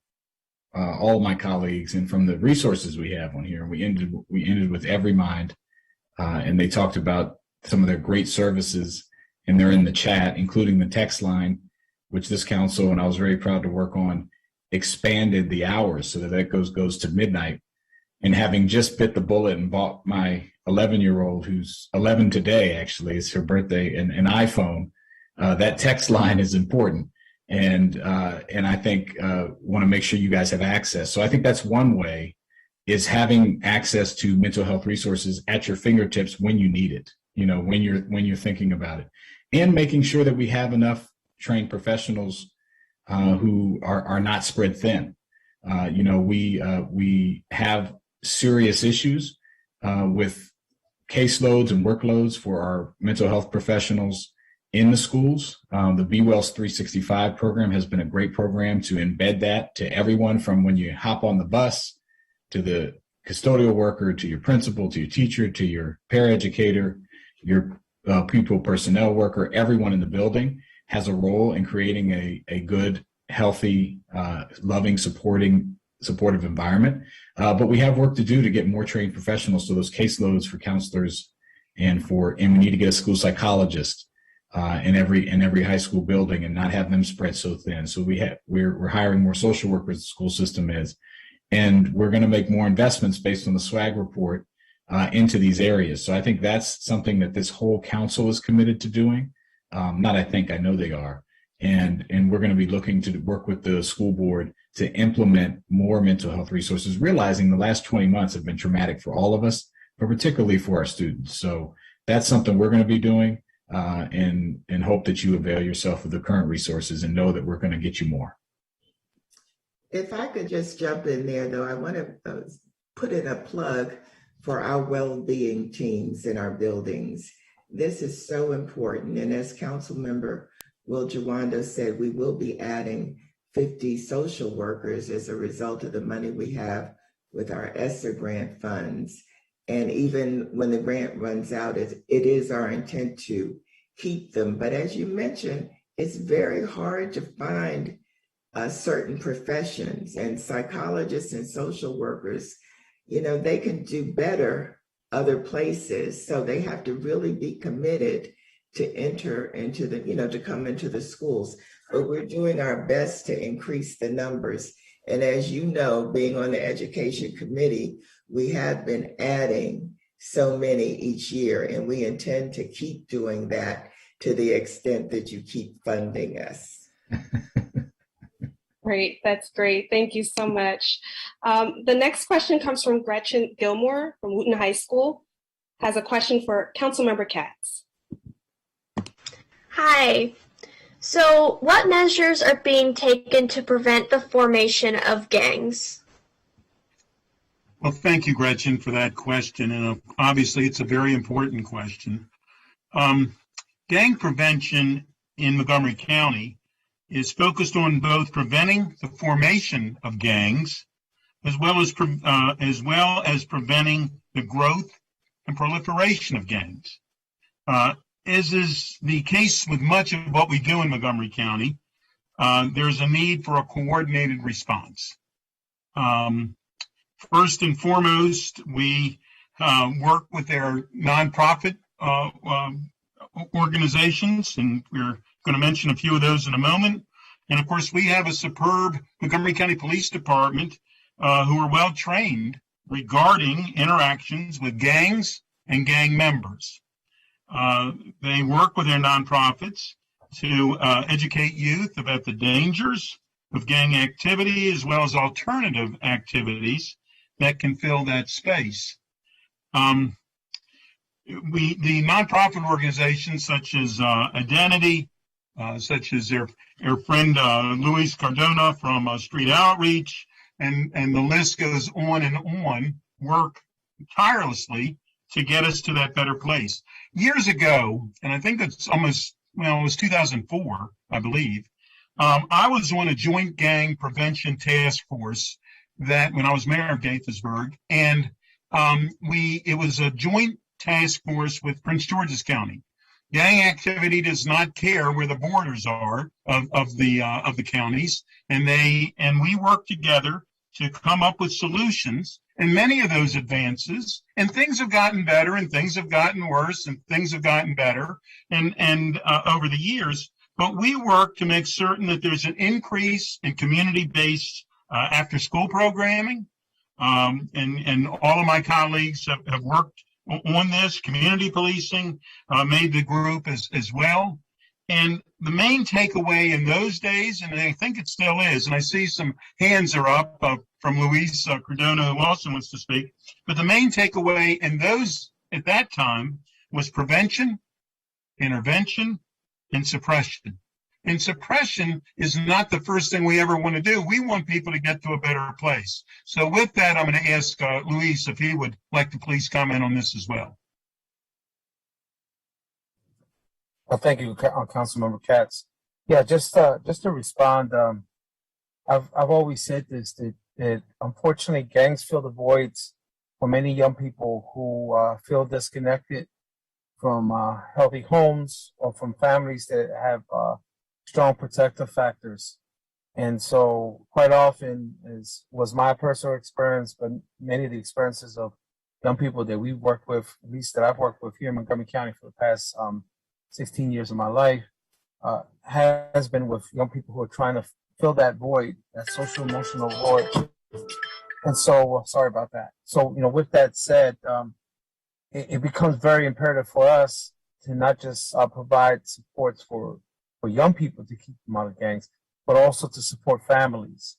Speaker 4: all of my colleagues and from the resources we have on here, we ended with Every Mind, and they talked about some of their great services, and they're in the chat, including the text line, which this council, and I was very proud to work on, expanded the hours so that goes to midnight. And having just bit the bullet and bought my 11-year-old, who's 11 today, actually, it's her birthday, an iPhone, that text line is important. And I think want to make sure you guys have access. So I think that's one way, is having access to mental health resources at your fingertips when you need it, when you're thinking about it, and making sure that we have enough trained professionals who are not spread thin. We have serious issues with caseloads and workloads for our mental health professionals in the schools. The Be Well's 365 program has been a great program to embed that to everyone, from when you hop on the bus to the custodial worker, to your principal, to your teacher, to your paraeducator, your pupil personnel worker. Everyone in the building has a role in creating a good, healthy, loving, supportive environment. But we have work to do to get more trained professionals to those caseloads for counselors, and we need to get a school psychologist in every high school building, and not have them spread so thin. So we're hiring more social workers, the school system is, and we're going to make more investments based on the SWAG report into these areas. So I think that's something that this whole council is committed to doing. I know they are. And we're going to be looking to work with the school board to implement more mental health resources, realizing the last 20 months have been traumatic for all of us, but particularly for our students. So that's something we're going to be doing, and hope that you avail yourself of the current resources and know that we're going to get you more.
Speaker 10: If I could just jump in there, though, I want to put in a plug for our well-being teams in our buildings. This is so important. And as Councilmember Will Jawando said, we will be adding 50 social workers as a result of the money we have with our ESSER grant funds. And even when the grant runs out, it is our intent to keep them. But as you mentioned, it's very hard to find certain professions, and psychologists and social workers, they can do better other places. So they have to really be committed to enter into to come into the schools. But we're doing our best to increase the numbers. And as you know, being on the education committee, we have been adding so many each year, and we intend to keep doing that to the extent that you keep funding us.
Speaker 1: Great, that's great. Thank you so much. The next question comes from Gretchen Gilmore from Wooten High School. Has a question for Councilmember Katz.
Speaker 22: Hi. So what measures are being taken to prevent the formation of gangs?
Speaker 6: Well, thank you, Gretchen, for that question. And obviously, it's a very important question. Gang prevention in Montgomery County is focused on both preventing the formation of gangs, as well as preventing the growth and proliferation of gangs. As is the case with much of what we do in Montgomery County, there's a need for a coordinated response. First and foremost, we work with their nonprofit organizations, and we're going to mention a few of those in a moment. And of course, we have a superb Montgomery County Police Department who are well trained regarding interactions with gangs and gang members. They work with their nonprofits to educate youth about the dangers of gang activity as well as alternative activities that can fill that space. The nonprofit organizations such as Identity, such as their friend Luis Cardona from Street Outreach, and the list goes on and on, work tirelessly to get us to that better place. Years ago, and I think it's almost, well, it was 2004, I believe, I was on a joint gang prevention task force that when I was mayor of Gaitersburg, and it was a joint task force with Prince George's County. Gang activity does not care where the borders are of the counties, and we work together to come up with solutions. And many of those advances, and things have gotten better, and things have gotten worse, and things have gotten better, and over the years. But we work to make certain that there's an increase in community-based after-school programming, and all of my colleagues have worked on this. Community policing made the group as well. And the main takeaway in those days, and I think it still is, and I see some hands are up from Luis Cardona, who also wants to speak, but the main takeaway in those at that time was prevention, intervention, and suppression. And suppression is not the first thing we ever want to do. We want people to get to a better place. So with that, I'm going to ask Luis if he would like to please comment on this as well.
Speaker 17: Well, thank you, Councilmember Katz. Yeah, just to respond, I've always said this, that unfortunately gangs fill the voids for many young people who feel disconnected from healthy homes or from families that have strong protective factors. And so quite often, as was my personal experience, but many of the experiences of young people that we've worked with, at least that I've worked with here in Montgomery County for the past 16 years of my life, has been with young people who are trying to fill that void, that social emotional void. And so, sorry about that. So, with that said, it becomes very imperative for us to not just provide supports for young people to keep them out of gangs, but also to support families.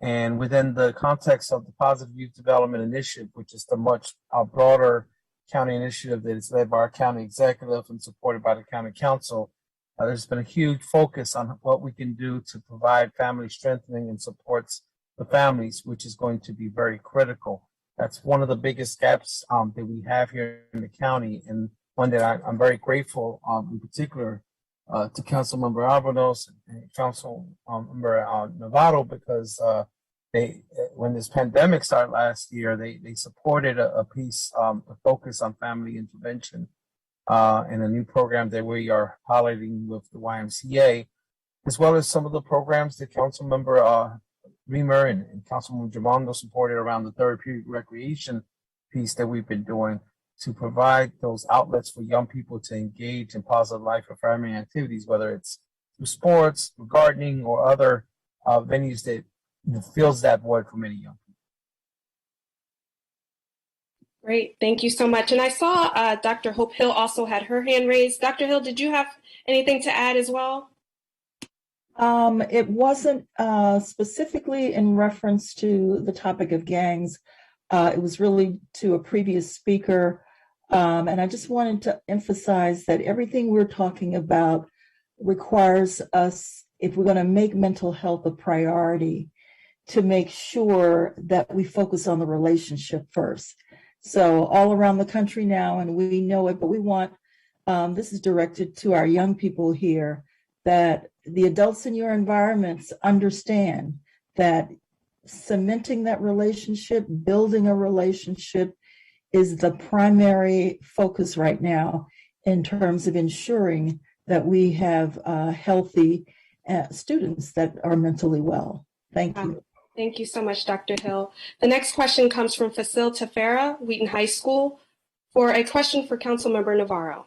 Speaker 17: And within the context of the Positive Youth Development Initiative, which is the much broader county initiative that is led by our county executive and supported by the county council, there's been a huge focus on what we can do to provide family strengthening and supports the families, which is going to be very critical. That's one of the biggest gaps that we have here in the county, and one that I'm very grateful, in particular, to Councilmember Alvarez and Councilmember Navarro, because when this pandemic started last year, they supported a piece, a focus on family intervention, and a new program that we are piloting with the YMCA, as well as some of the programs that Councilmember Reamer and Councilmember Javando supported around the therapeutic recreation piece that we've been doing to provide those outlets for young people to engage in positive life or family activities, whether it's through sports, through gardening, or other venues that fills that void for many young people.
Speaker 1: Great, thank you so much. And I saw Dr. Hope Hill also had her hand raised. Dr. Hill, did you have anything to add as well?
Speaker 13: It wasn't specifically in reference to the topic of gangs. It was really to a previous speaker. And I just wanted to emphasize that everything we're talking about requires us, if we're going to make mental health a priority, to make sure that we focus on the relationship first. So all around the country now, and we know it, but we want, this is directed to our young people here, that the adults in your environments understand that cementing that relationship, building a relationship is the primary focus right now. in terms of ensuring that we have healthy students that are mentally well. Thank you.
Speaker 1: Thank you so much, Dr. Hill. The next question comes from Fasil Tafera, Wheaton High School, for a question for Councilmember Navarro.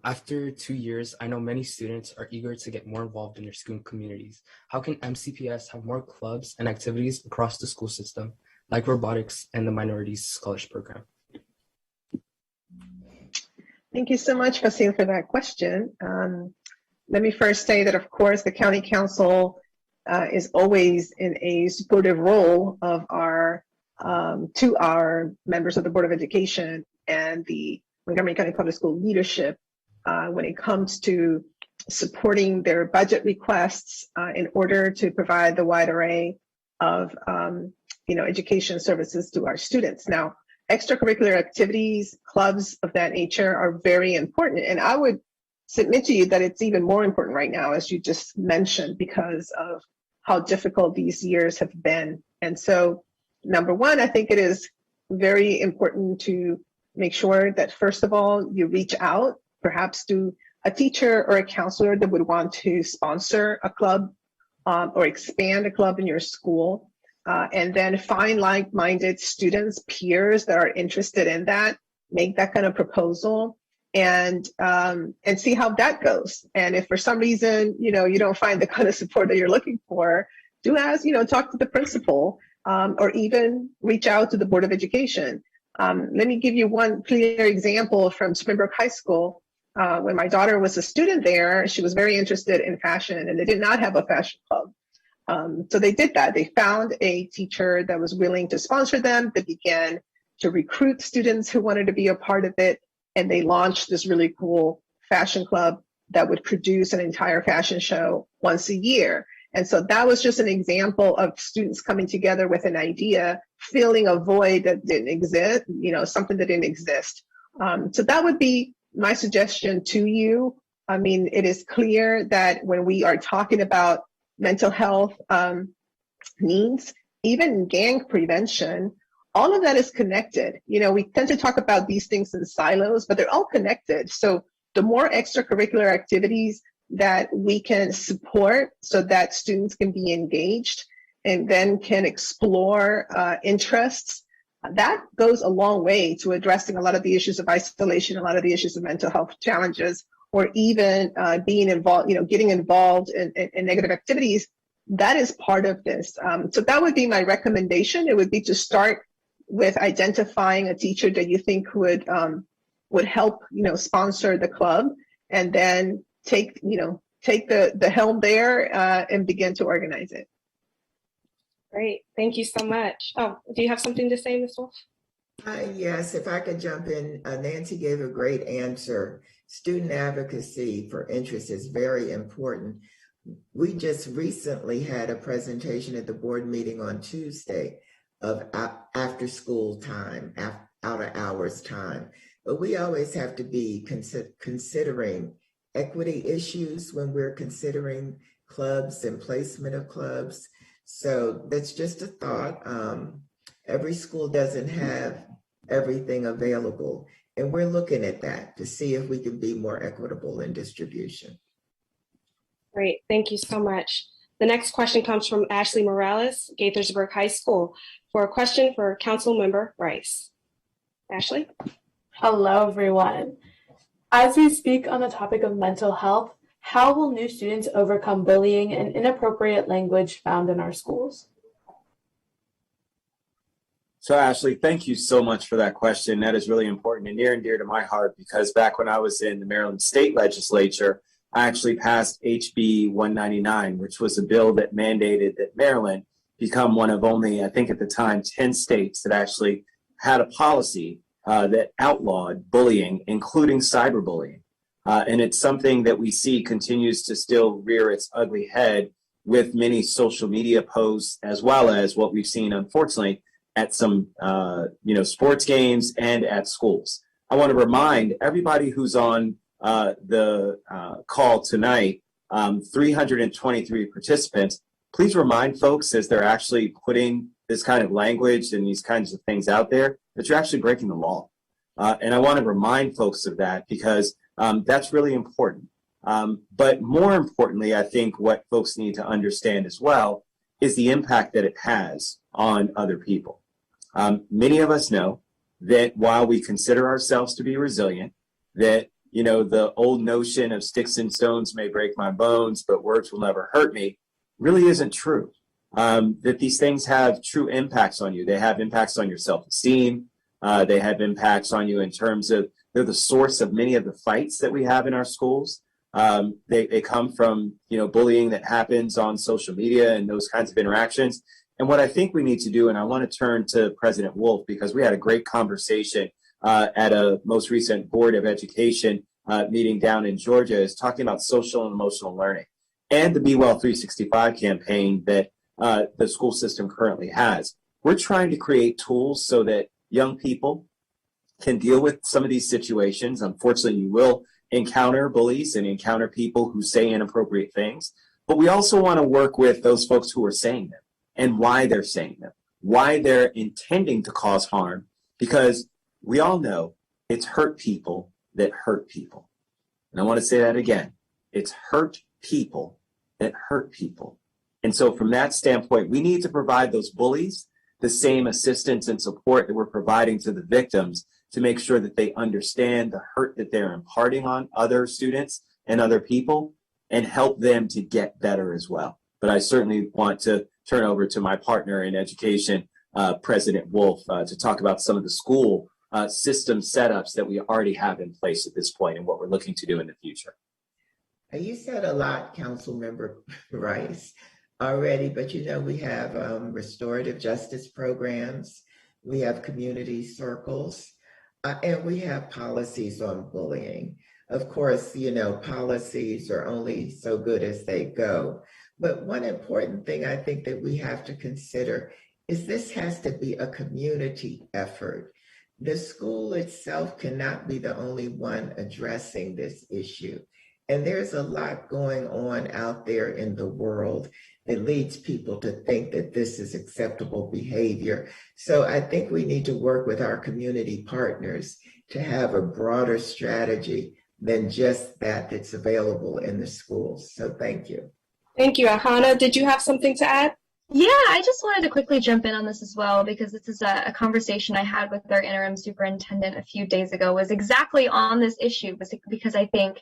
Speaker 7: After 2 years, I know many students are eager to get more involved in their school communities. How can MCPS have more clubs and activities across the school system, like robotics and the Minorities Scholarship Program?
Speaker 8: Thank you so much, Fasil, for that question. Let me first say that, of course, the County Council is always in a supportive role of to our members of the Board of Education and the Montgomery County Public School leadership when it comes to supporting their budget requests in order to provide the wide array of education services to our students. Now, extracurricular activities, clubs of that nature are very important. And I would submit to you that it's even more important right now, as you just mentioned, because of how difficult these years have been. And so, number one, I think it is very important to make sure that, first of all, you reach out, perhaps to a teacher or a counselor that would want to sponsor a club or expand a club in your school. And then find like-minded students, peers that are interested in that, make that kind of proposal, and see how that goes. And if for some reason, you don't find the kind of support that you're looking for, do ask, talk to the principal, or even reach out to the Board of Education. Let me give you one clear example from Springbrook High School. When my daughter was a student there, she was very interested in fashion, and they did not have a fashion club. So they did that. They found a teacher that was willing to sponsor them. They began to recruit students who wanted to be a part of it. And they launched this really cool fashion club that would produce an entire fashion show once a year. And so that was just an example of students coming together with an idea, filling a void that didn't exist, something that didn't exist. So that would be my suggestion to you. I mean, it is clear that when we are talking about mental health needs, even gang prevention, all of that is connected. We tend to talk about these things in silos, but they're all connected. So the more extracurricular activities that we can support so that students can be engaged and then can explore interests, that goes a long way to addressing a lot of the issues of isolation, a lot of the issues of mental health challenges, or even being involved, getting involved in negative activities. That is part of this. So that would be my recommendation. It would be to start with identifying a teacher that you think would help, sponsor the club, and then take the helm there and begin to organize it.
Speaker 1: Great, thank you so much. Oh, do you have something to say, Ms. Wolf?
Speaker 10: Yes, if I could jump in. Nancy gave a great answer. Student advocacy for interest is very important. We just recently had a presentation at the board meeting on Tuesday of after school time, out of hours time. But we always have to be considering equity issues when we're considering clubs and placement of clubs. So that's just a thought. Every school doesn't have everything available, and we're looking at that to see if we can be more equitable in distribution.
Speaker 1: Great, thank you so much. The next question comes from Ashley Morales, Gaitersburg High School, for a question for Councilmember Rice. Ashley?
Speaker 23: Hello, everyone. As we speak on the topic of mental health, how will new students overcome bullying and inappropriate language found in our schools?
Speaker 24: So Ashley, thank you so much for that question. That is really important and near and dear to my heart, because back when I was in the Maryland State Legislature, I actually passed HB 199, which was a bill that mandated that Maryland become one of only, I think at the time, 10 states that actually had a policy that outlawed bullying, including cyberbullying. And it's something that we see continues to still rear its ugly head with many social media posts, as well as what we've seen, unfortunately, at some sports games and at schools. I want to remind everybody who's on the call tonight, 323 participants, please remind folks as they're actually putting this kind of language and these kinds of things out there that you're actually breaking the law. And I want to remind folks of that because that's really important. But more importantly, I think what folks need to understand as well is the impact that it has on other people. Many of us know that while we consider ourselves to be resilient, that, you know, the old notion of sticks and stones may break my bones, but words will never hurt me really isn't true. That these things have true impacts on you. They have impacts on your self-esteem. They have impacts on you in terms of they're the source of many of the fights that we have in our schools. They come from, you know, bullying that happens on social media and those kinds of interactions. And what I think we need to do, and I want to turn to President Wolf because we had a great conversation at a most recent Board of Education meeting down in Georgia, is talking about social and emotional learning and the Be Well 365 campaign that the school system currently has. We're trying to create tools so that young people can deal with some of these situations. Unfortunately, you will encounter bullies and encounter people who say inappropriate things, but we also want to work with those folks who are saying them and why they're saying them, why they're intending to cause harm, because we all know it's hurt people that hurt people. And I want to say that again. It's hurt people that hurt people. And so from that standpoint, we need to provide those bullies the same assistance and support that we're providing to the victims to make sure that they understand the hurt that they're imparting on other students and other people and help them to get better as well. But I certainly want to turn over to my partner in education, President Wolf, to talk about some of the school system setups that we already have in place at this point and what we're looking to do in the future.
Speaker 10: You said a lot, Councilmember Rice, already, but you know, we have restorative justice programs, we have community circles, and we have policies on bullying. Of course, you know, policies are only so good as they go. But one important thing I think that we have to consider is this has to be a community effort. The school itself cannot be the only one addressing this issue. And there's a lot going on out there in the world that leads people to think that this is acceptable behavior. So I think we need to work with our community partners to have a broader strategy than just that that's available in the schools. So thank you.
Speaker 1: Thank you. Ahana, did you have something to add?
Speaker 11: Yeah, I just wanted to quickly jump in on this as well, because this is a conversation I had with our interim superintendent a few days ago, was exactly on this issue, because I think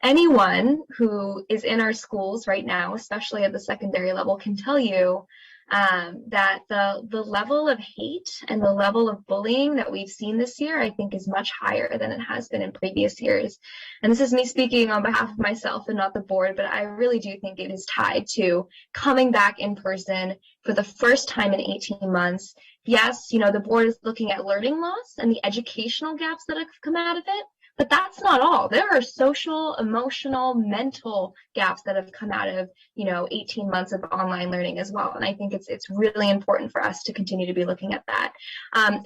Speaker 11: anyone who is in our schools right now, especially at the secondary level, can tell you that the level of hate and the level of bullying that we've seen this year, I think, is much higher than it has been in previous years. And this is me speaking on behalf of myself and not the board, but I really do think it is tied to coming back in person for the first time in 18 months. Yes, you know, the board is looking at learning loss and the educational gaps that have come out of it. But that's not all. There are social, emotional, mental gaps that have come out of, you know, 18 months of online learning as well. And I think it's really important for us to continue to be looking at that.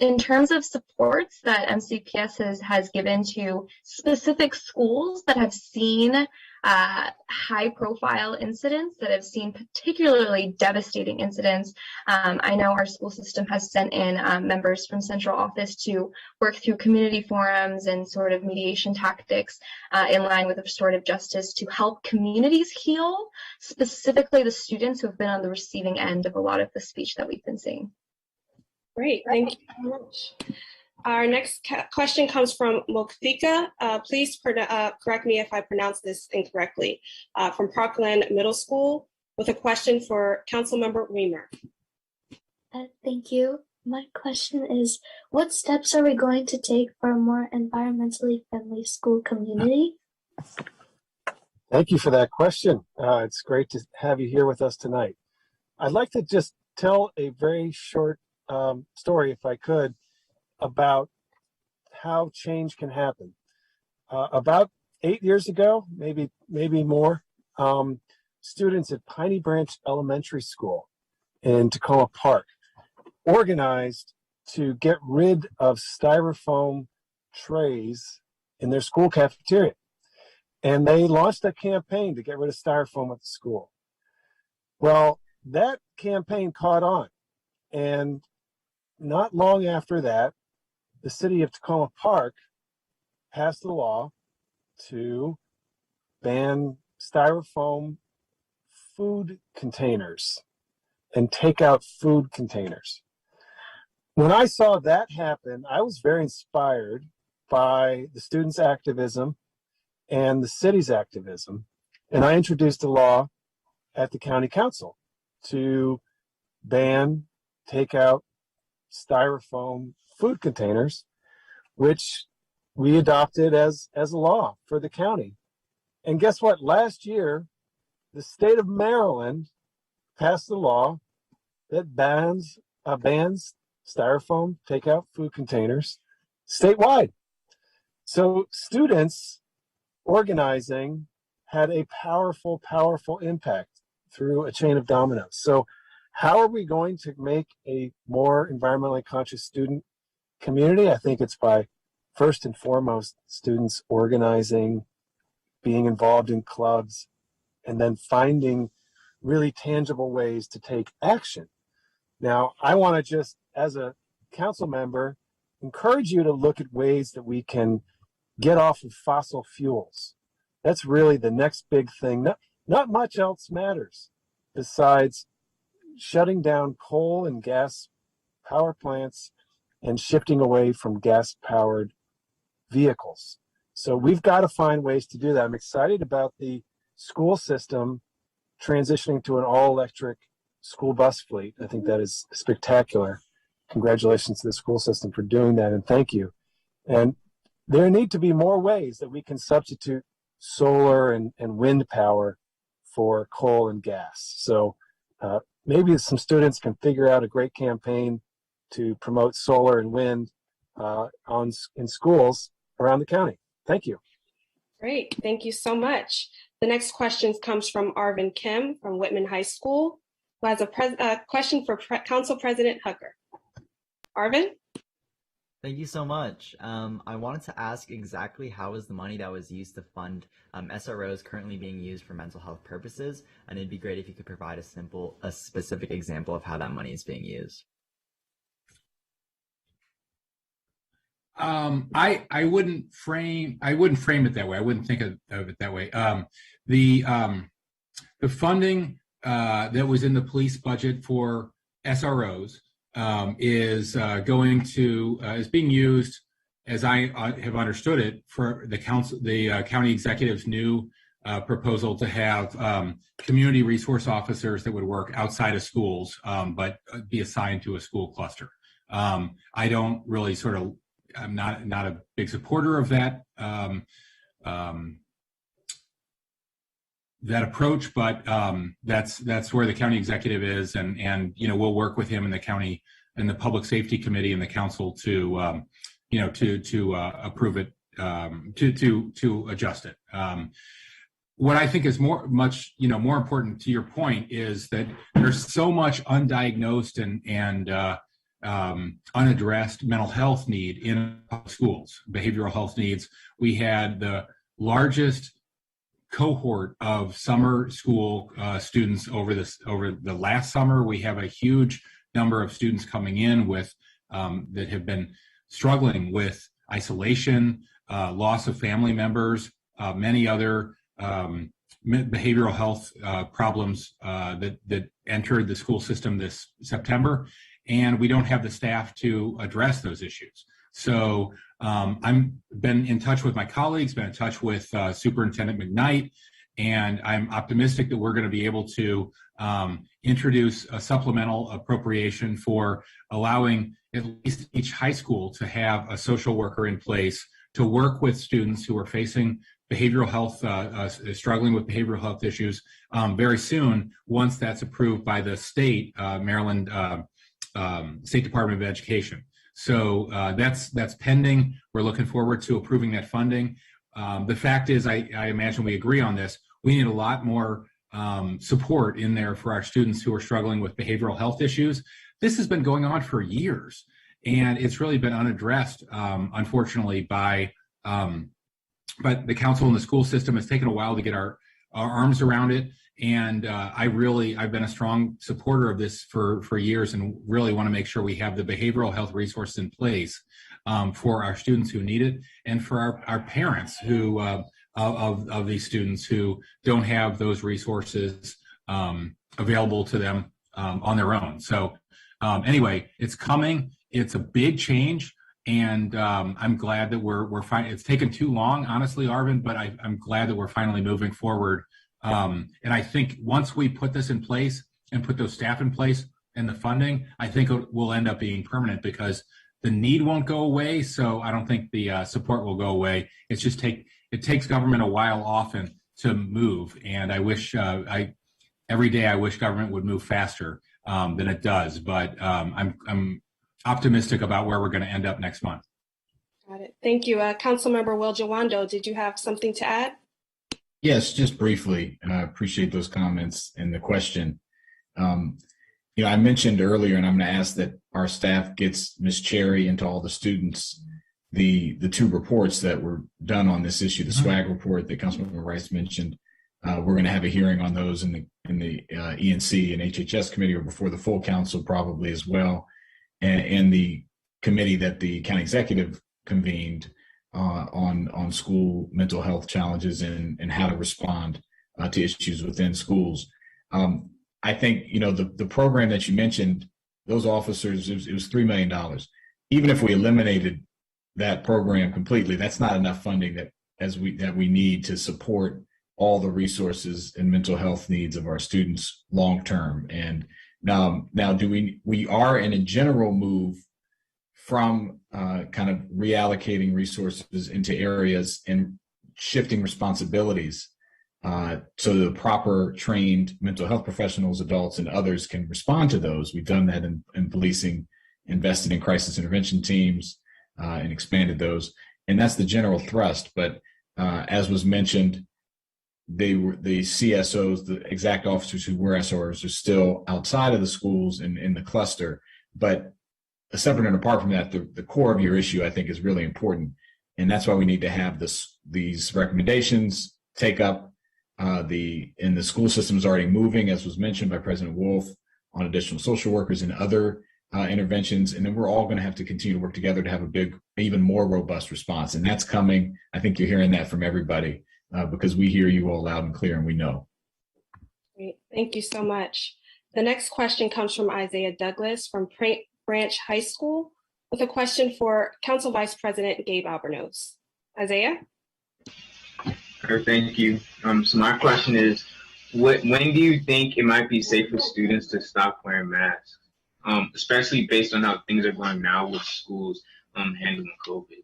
Speaker 11: In terms of supports that MCPS has given to specific schools that have seen high-profile incidents, that have seen particularly devastating incidents. I know our school system has sent in members from central office to work through community forums and sort of mediation tactics in line with restorative justice to help communities heal, specifically the students who have been on the receiving end of a lot of the speech that we've been seeing.
Speaker 1: Great, thank you very much. Our next question comes from Mokfika. Please correct me if I pronounce this incorrectly. From Parkland Middle School, with a question for Councilmember Weimer.
Speaker 9: Thank you. My question is, what steps are we going to take for a more environmentally friendly school community?
Speaker 17: Thank you for that question. It's great to have you here with us tonight. I'd like to just tell a very short story, if I could, about how change can happen. About 8 years ago, maybe more, students at Piney Branch Elementary School in Tacoma Park organized to get rid of styrofoam trays in their school cafeteria. And they launched a campaign to get rid of styrofoam at the school. Well, that campaign caught on. And not long after that, the city of Tacoma Park passed a law to ban styrofoam food containers and takeout food containers. When I saw that happen, I was very inspired by the students' activism and the city's activism. And I introduced a law at the county council to ban takeout styrofoam food containers, which we adopted as a law for the county. And guess what? Last year, the state of Maryland passed a law that bans styrofoam takeout food containers statewide. So students organizing had a powerful, powerful impact through a chain of dominoes. So how are we going to make a more environmentally conscious student community? I think it's by, first and foremost, students organizing, being involved in clubs, and then finding really tangible ways to take action. Now, I want to just, as a council member, encourage you to look at ways that we can get off of fossil fuels. That's really the next big thing. Not much else matters besides shutting down coal and gas power plants and shifting away from gas-powered vehicles. So we've got to find ways to do that. I'm excited about the school system transitioning to an all-electric school bus fleet. I think that is spectacular. Congratulations to the school system for doing that, and thank you. And there need to be more ways that we can substitute solar and wind power for coal and gas. So maybe some students can figure out a great campaign to promote solar and wind in schools around the county. Thank you.
Speaker 1: Great, thank you so much. The next question comes from Arvin Kim from Whitman High School, who has a question for Council President Hooker. Arvin?
Speaker 12: Thank you so much. I wanted to ask exactly how is the money that was used to fund SROs currently being used for mental health purposes, and it'd be great if you could provide a specific example of how that money is being used.
Speaker 5: I wouldn't frame it that way. I wouldn't think of it that way. The funding that was in the police budget for SROs is being used, as I have understood it, for the county executive's new proposal to have community resource officers that would work outside of schools, but be assigned to a school cluster. I don't really I'm not a big supporter of that that approach, but that's where the county executive is, and we'll work with him in the county and the public safety committee and the council to approve it, to adjust it. What I think is more important to your point is that there's so much undiagnosed and unaddressed mental health need in schools, behavioral health needs. We had the largest cohort of summer school students over the last summer. We have a huge number of students coming in with that have been struggling with isolation, loss of family members, many other behavioral health problems that entered the school system this September. And we don't have the staff to address those issues. So I've been in touch with my colleagues, been in touch with Superintendent McKnight, and I'm optimistic that we're going to be able to introduce a supplemental appropriation for allowing at least each high school to have a social worker in place to work with students who are facing behavioral health, struggling with behavioral health issues very soon, once that's approved by the state, Maryland State Department of Education. So that's pending. We're looking forward to approving that funding. The fact is, I imagine we agree on this, we need a lot more support in there for our students who are struggling with behavioral health issues. This has been going on for years, and it's really been unaddressed, unfortunately, but the council and the school system. Has taken a while to get our our arms around it. And I've been a strong supporter of this for years, and really want to make sure we have the behavioral health resources in place for our students who need it, and for our parents who of these students who don't have those resources available to them on their own. So anyway, it's coming. It's a big change, and I'm glad that we're finally. It's taken too long, honestly, Arvin, but I'm glad that we're finally moving forward. And I think once we put this in place and put those staff in place and the funding, I think it will end up being permanent, because the need won't go away. So I don't think the support will go away. It's just it takes government a while often to move. And I wish every day I wish government would move faster than it does. But I'm optimistic about where we're going to end up next month.
Speaker 1: Got it. Thank you. Councilmember Will Jawando, did you have something to add?
Speaker 4: Yes, just briefly. I appreciate those comments and the question. I mentioned earlier, and I'm going to ask that our staff gets Ms. Cherry and to all the students the two reports that were done on this issue, the SWAG report that Councilmember Rice mentioned. We're going to have a hearing on those in the ENC and HHS committee, or before the full council probably as well, and the committee that the county executive convened on school mental health challenges and how to respond to issues within schools. I think, the program that you mentioned, those officers, it was $3 million. Even if we eliminated that program completely, that's not enough funding that we need to support all the resources and mental health needs of our students long term. And now we are in a general move from kind of reallocating resources into areas and shifting responsibilities so the proper trained mental health professionals, adults, and others can respond to those. We've done that in policing, invested in crisis intervention teams, and expanded those. And that's the general thrust. But as was mentioned, the CSOs, the exact officers who were SORs, are still outside of the schools and in the cluster. But separate and apart from that, the core of your issue, I think, is really important. And that's why we need to have these recommendations take up. The school system is already moving, as was mentioned by President Wolf, on additional social workers and other interventions. And then we're all going to have to continue to work together to have even more robust response. And that's coming. I think you're hearing that from everybody because we hear you all loud and clear, and we know.
Speaker 1: Great. Thank you so much. The next question comes from Isaiah Douglas from Branch High School with a question for Council Vice President Gabe Albornoz. Isaiah?
Speaker 14: Thank you. So my question is, when do you think it might be safe for students to stop wearing masks, especially based on how things are going now with schools handling COVID?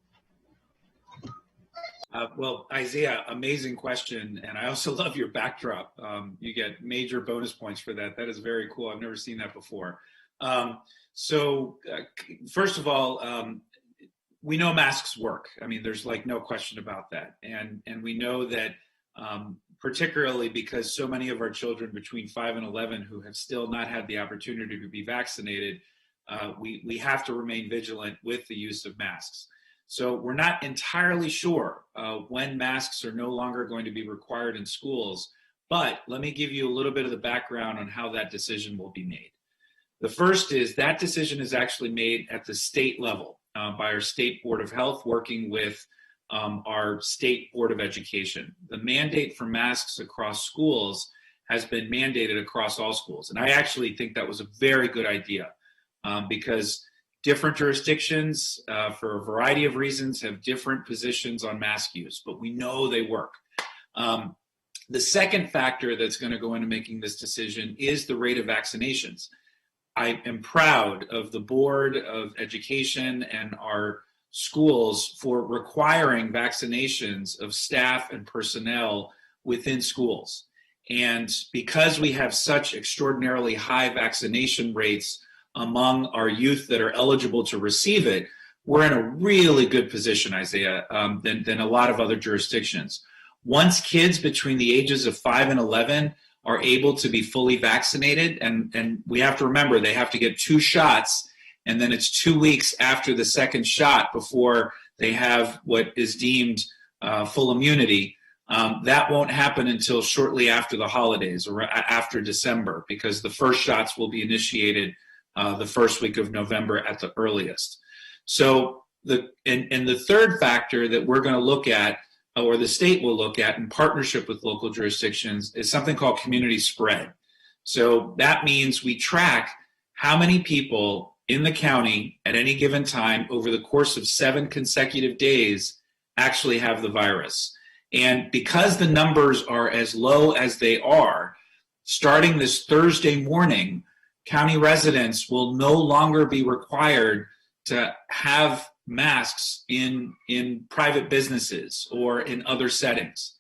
Speaker 3: Well, Isaiah, amazing question. And I also love your backdrop. You get major bonus points for that. That is very cool. I've never seen that before. First of all, we know masks work. I mean, there's no question about that. And we know that particularly because so many of our children between 5 and 11 who have still not had the opportunity to be vaccinated, we have to remain vigilant with the use of masks. So we're not entirely sure when masks are no longer going to be required in schools, but let me give you a little bit of the background on how that decision will be made. The first is that decision is actually made at the state level by our State Board of Health working with our State Board of Education. The mandate for masks across schools has been mandated across all schools. And I actually think that was a very good idea because different jurisdictions, for a variety of reasons, have different positions on mask use, but we know they work. The second factor that's going to go into making this decision is the rate of vaccinations. I am proud of the Board of Education and our schools for requiring vaccinations of staff and personnel within schools. And because we have such extraordinarily high vaccination rates among our youth that are eligible to receive it, we're in a really good position, Isaiah, than a lot of other jurisdictions. Once kids between the ages of 5 and 11 are able to be fully vaccinated, and we have to remember they have to get 2 shots, and then it's 2 weeks after the second shot before they have what is deemed full immunity. That won't happen until shortly after the holidays or after December, because the first shots will be initiated the first week of November at the earliest. So the third factor that we're going to look at, or the state will look at in partnership with local jurisdictions, is something called community spread. So that means we track how many people in the county at any given time over the course of 7 consecutive days actually have the virus. And because the numbers are as low as they are, starting this Thursday morning, county residents will no longer be required to have masks in private businesses or in other settings.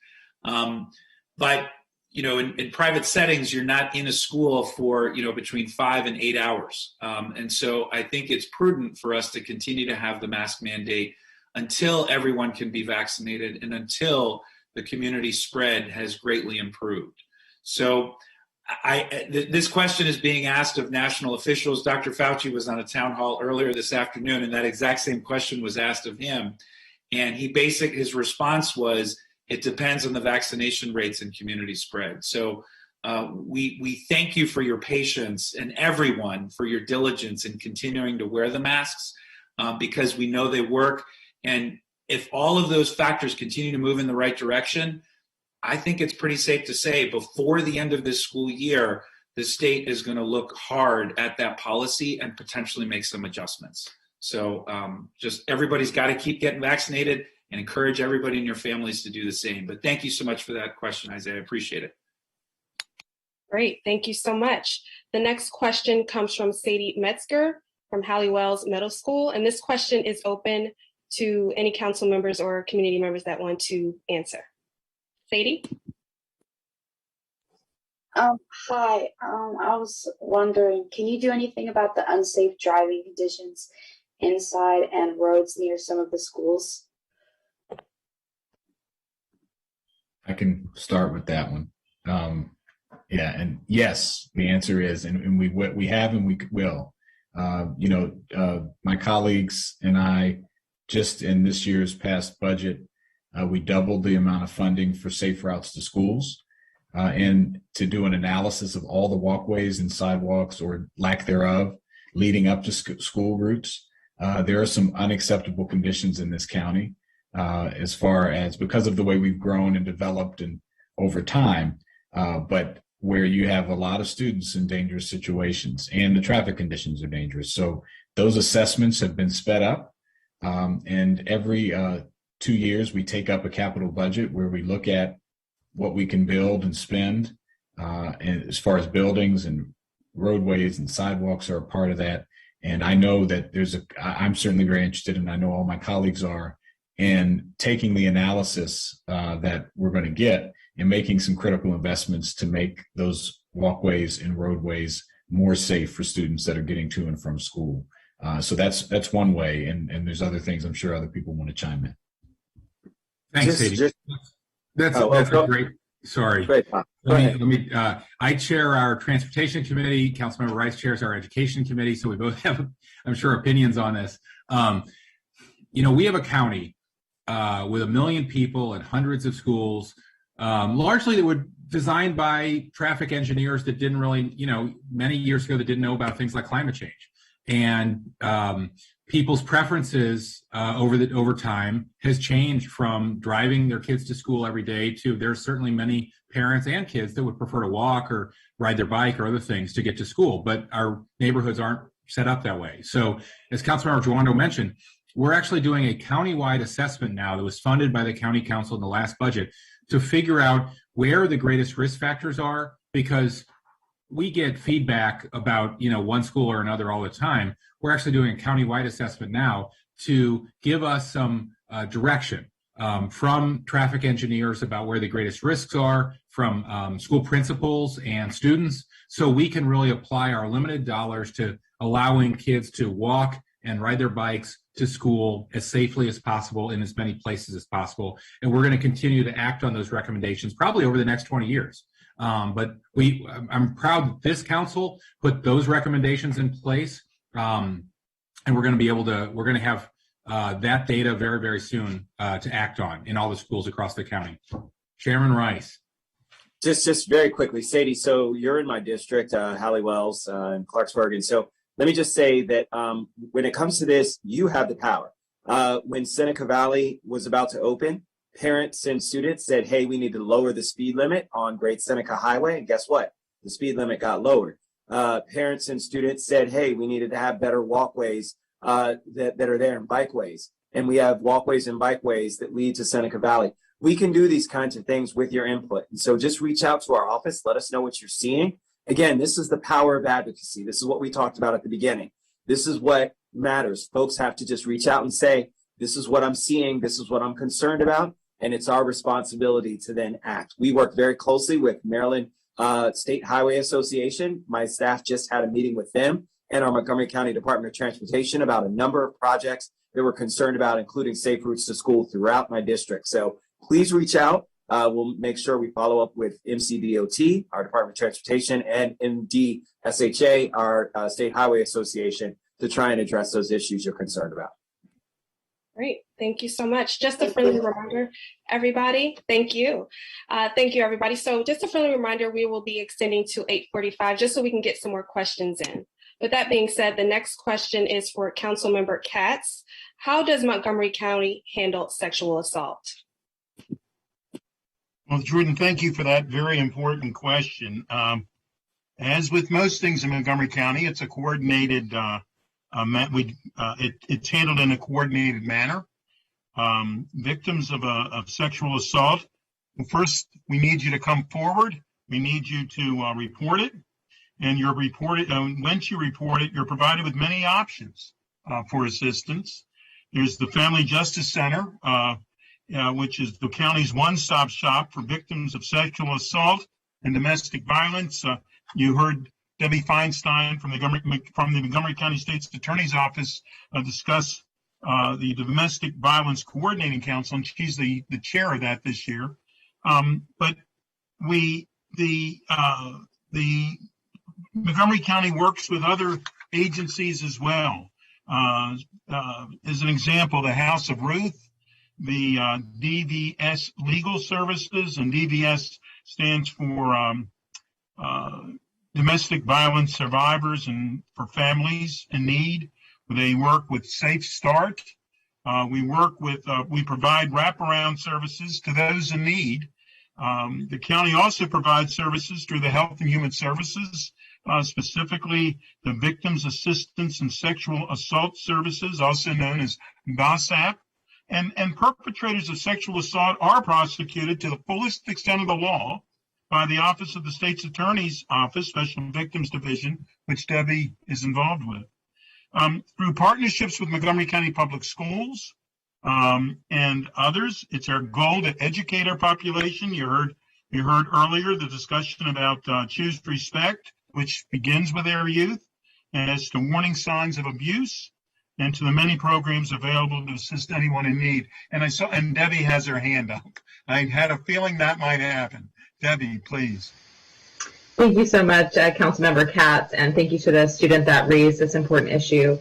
Speaker 3: But in private settings, you're not in a school for between 5 and 8 hours, and so I think it's prudent for us to continue to have the mask mandate until everyone can be vaccinated and until the community spread has greatly improved. So this question is being asked of national officials. Dr. Fauci was on a town hall earlier this afternoon, and that exact same question was asked of him. And his response was, it depends on the vaccination rates and community spread. So we thank you for your patience, and everyone for your diligence in continuing to wear the masks, because we know they work. And if all of those factors continue to move in the right direction, I think it's pretty safe to say before the end of this school year, the state is going to look hard at that policy and potentially make some adjustments. So just everybody's got to keep getting vaccinated, and encourage everybody in your families to do the same. But thank you so much for that question, Isaiah. I appreciate it.
Speaker 1: Great, thank you so much. The next question comes from Sadie Metzger from Halliwell's Middle School. And this question is open to any council members or community members that want to answer. Sadie?
Speaker 15: Hi, I was wondering, can you do anything about the unsafe driving conditions inside and roads near some of the schools?
Speaker 4: I can start with that one. Yeah, and yes, the answer is, and we have and we will. My colleagues and I, just in this year's past budget, we doubled the amount of funding for safe routes to schools, and to do an analysis of all the walkways and sidewalks or lack thereof leading up to school routes. There are some unacceptable conditions in this county, as far as because of the way we've grown and developed and over time, but where you have a lot of students in dangerous situations and the traffic conditions are dangerous. So those assessments have been sped up, and every 2 years we take up a capital budget where we look at what we can build and spend, and as far as buildings and roadways and sidewalks are a part of that. And I know that I'm certainly very interested, and I know all my colleagues are, in taking the analysis that we're going to get and making some critical investments to make those walkways and roadways more safe for students that are getting to and from school. So that's one way, and there's other things I'm sure other people want to chime in.
Speaker 5: Thanks, Sadie. That's a great. Sorry.
Speaker 24: Great.
Speaker 5: I chair our transportation committee. Councilmember Rice chairs our education committee. So we both have, I'm sure, opinions on this. We have a county with 1 million people and hundreds of schools, largely that were designed by traffic engineers that didn't really, many years ago that didn't know about things like climate change. And people's preferences over time has changed from driving their kids to school every day to there's certainly many parents and kids that would prefer to walk or ride their bike or other things to get to school. But our neighborhoods aren't set up that way. So as Councilmember Joando mentioned, we're actually doing a countywide assessment now that was funded by the county council in the last budget to figure out where the greatest risk factors are, because we get feedback about, one school or another all the time. We're actually doing a countywide assessment now to give us some direction from traffic engineers about where the greatest risks are, from school principals and students, so we can really apply our limited dollars to allowing kids to walk and ride their bikes to school as safely as possible in as many places as possible. And we're going to continue to act on those recommendations probably over the next 20 years. But I'm proud that this council put those recommendations in place, and we're going to have that data very, very soon to act on in all the schools across the county. Chairman Rice.
Speaker 24: Just very quickly, Sadie, so you're in my district, Halliwells and Clarksburg. And so let me just say that when it comes to this, you have the power. When Seneca Valley was about to open, parents and students said, hey, we need to lower the speed limit on Great Seneca Highway. And guess what? The speed limit got lowered. Parents and students said, hey, we needed to have better walkways that are there and bikeways. And we have walkways and bikeways that lead to Seneca Valley. We can do these kinds of things with your input. And so just reach out to our office. Let us know what you're seeing. Again, this is the power of advocacy. This is what we talked about at the beginning. This is what matters. Folks have to just reach out and say, this is what I'm seeing. This is what I'm concerned about. And it's our responsibility to then act. We work very closely with Maryland State Highway Association. My staff just had a meeting with them and our Montgomery County Department of Transportation about a number of projects that we're concerned about, including safe routes to school throughout my district. So please reach out. We'll make sure we follow up with MCDOT, our Department of Transportation, and MDSHA, our State Highway Association, to try and address those issues you're concerned about.
Speaker 1: Great. Thank you so much. Just a friendly reminder, everybody. Thank you. Thank you, everybody. So just a friendly reminder, we will be extending to 8:45 just so we can get some more questions in. With that being said, the next question is for Councilmember Katz. How does Montgomery County handle sexual assault?
Speaker 6: Well, Jordan, thank you for that very important question. As with most things in Montgomery County, it's a coordinated, it's handled in a coordinated manner. Victims of sexual assault, well, first, we need you to come forward. We need you to report it. And you're reported, once you report it, you're provided with many options for assistance. There's the Family Justice Center, which is the county's one-stop shop for victims of sexual assault and domestic violence. You heard Debbie Feinstein from the Montgomery County State's Attorney's Office discuss the Domestic Violence Coordinating Council, and she's the chair of that this year. But the Montgomery County works with other agencies as well. As an example, the House of Ruth, the DVS Legal Services, and DVS stands for Domestic Violence Survivors and for Families in Need. They work with Safe Start. We provide wraparound services to those in need. The county also provides services through the Health and Human Services, specifically the Victims Assistance and Sexual Assault Services, also known as VASAP. And perpetrators of sexual assault are prosecuted to the fullest extent of the law by the Office of the State's Attorney's Office, Special Victims Division, which Debbie is involved with. Through partnerships with Montgomery County Public Schools and others, it's our goal to educate our population. You heard earlier the discussion about Choose Respect, which begins with our youth, and as to warning signs of abuse, and to the many programs available to assist anyone in need. And Debbie has her hand up. I had a feeling that might happen. Debbie, please.
Speaker 16: Thank you so much, Councilmember Katz, and thank you to the student that raised this important issue.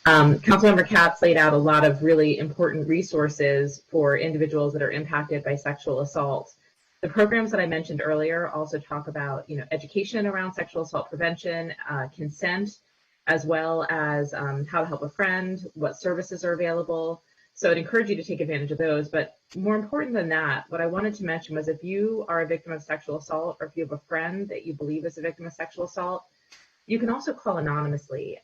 Speaker 16: Councilmember Katz laid out a lot of really important resources for individuals that are impacted by sexual assault. The programs that I mentioned earlier also talk about, education around sexual assault prevention, consent, as well as how to help a friend, what services are available. So I'd encourage you to take advantage of those. But more important than that, what I wanted to mention was if you are a victim of sexual assault, or if you have a friend that you believe is a victim of sexual assault, you can also call anonymously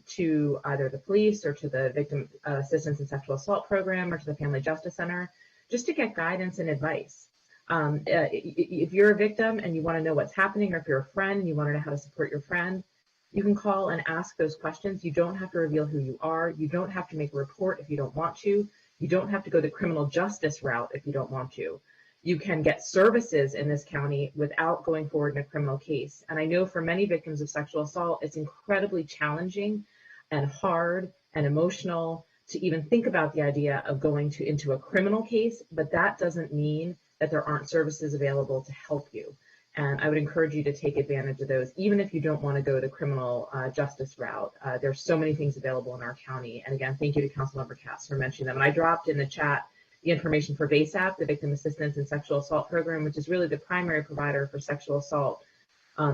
Speaker 16: to either the police or to the Victim Assistance and Sexual Assault Program or to the Family Justice Center, just to get guidance and advice. If you're a victim and you want to know what's happening, or if you're a friend and you want to know how to support your friend, you can call and ask those questions. You don't have to reveal who you are. You don't have to make a report if you don't want to. You don't have to go the criminal justice route if you don't want to. You can get services in this county without going forward in a criminal case. And I know for many victims of sexual assault, it's incredibly challenging and hard and emotional to even think about the idea of going into a criminal case, but that doesn't mean that there aren't services available to help you. And I would encourage you to take advantage of those, even if you don't want to go the criminal justice route. There's so many things available in our county. And again, thank you to Councilmember Katz for mentioning them. And I dropped in the chat the information for VASAP, the Victim Assistance and Sexual Assault Program, which is really the primary provider for sexual assault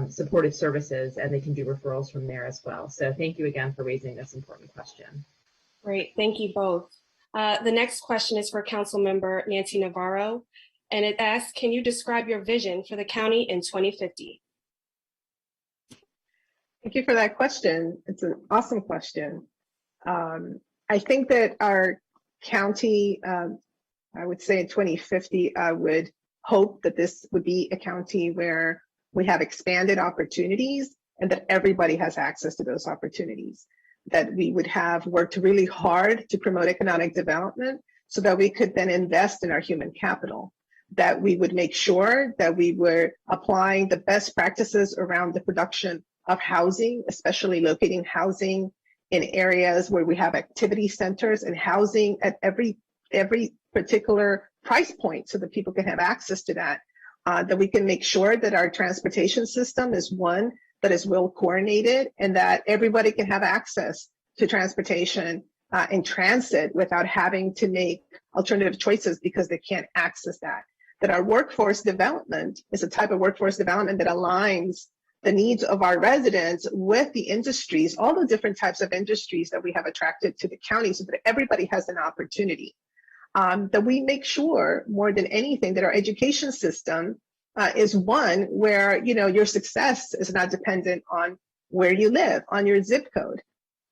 Speaker 16: supportive services, and they can do referrals from there as well. So thank you again for raising this important question.
Speaker 1: Great, thank you both. The next question is for Councilmember Nancy Navarro, and it asks, can you describe your vision for the county in 2050?
Speaker 8: Thank you for that question. It's an awesome question. I think that our county, I would say in 2050, I would hope that this would be a county where we have expanded opportunities and that everybody has access to those opportunities, that we would have worked really hard to promote economic development so that we could then invest in our human capital, that we would make sure that we were applying the best practices around the production of housing, especially locating housing in areas where we have activity centers and housing at every particular price point so that people can have access to that, that we can make sure that our transportation system is one that is well coordinated and that everybody can have access to transportation and transit without having to make alternative choices because they can't access that. That our workforce development is a type of workforce development that aligns the needs of our residents with the industries, all the different types of industries that we have attracted to the county so that everybody has an opportunity. That we make sure more than anything that our education system is one where, you know, your success is not dependent on where you live, on your zip code.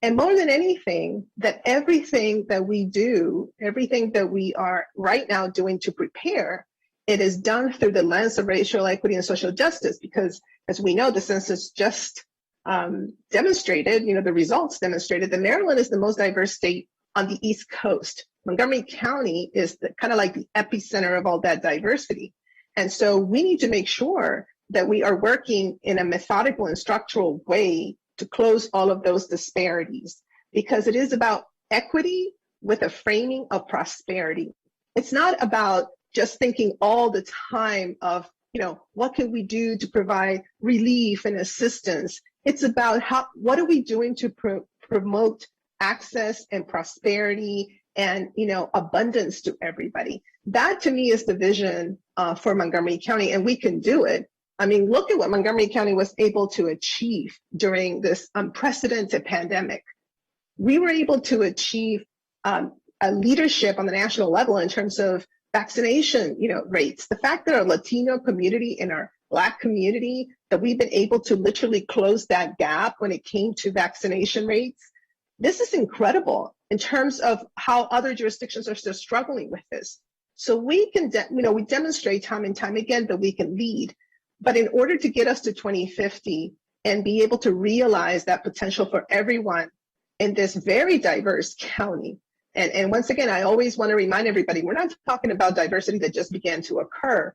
Speaker 8: And more than anything, that everything that we do, everything that we are right now doing to prepare, it is done through the lens of racial equity and social justice, because as we know, the census just demonstrated, you know, the results demonstrated that Maryland is the most diverse state on the East Coast. Montgomery County is kind of like the epicenter of all that diversity. And so we need to make sure that we are working in a methodical and structural way to close all of those disparities, because it is about equity with a framing of prosperity. It's not about just thinking all the time of, you know, what can we do to provide relief and assistance? It's about what are we doing to promote access and prosperity and, you know, abundance to everybody. That to me is the vision for Montgomery County, and we can do it. I mean, look at what Montgomery County was able to achieve during this unprecedented pandemic. We were able to achieve a leadership on the national level in terms of vaccination, you know, rates. The fact that our Latino community and our Black community, that we've been able to literally close that gap when it came to vaccination rates. This is incredible in terms of how other jurisdictions are still struggling with this. So we can, we demonstrate time and time again that we can lead. But in order to get us to 2050 and be able to realize that potential for everyone in this very diverse county, and once again, I always want to remind everybody, we're not talking about diversity that just began to occur.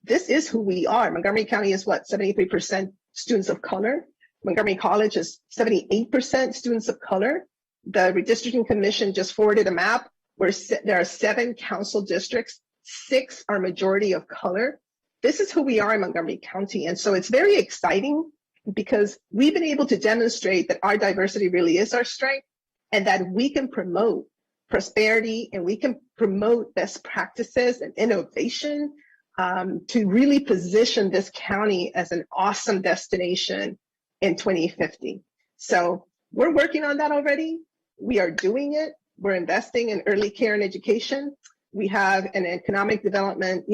Speaker 8: This is who we are. Montgomery County is what, 73% students of color. Montgomery College is 78% students of color. The Redistricting Commission just forwarded a map where there are 7 council districts, 6 are majority of color. This is who we are in Montgomery County. And so it's very exciting because we've been able to demonstrate that our diversity really is our strength and that we can promote prosperity and we can promote best practices and innovation to really position this county as an awesome destination in 2050. So we're working on that already. We are doing it. We're investing in early care and education. We have an economic development,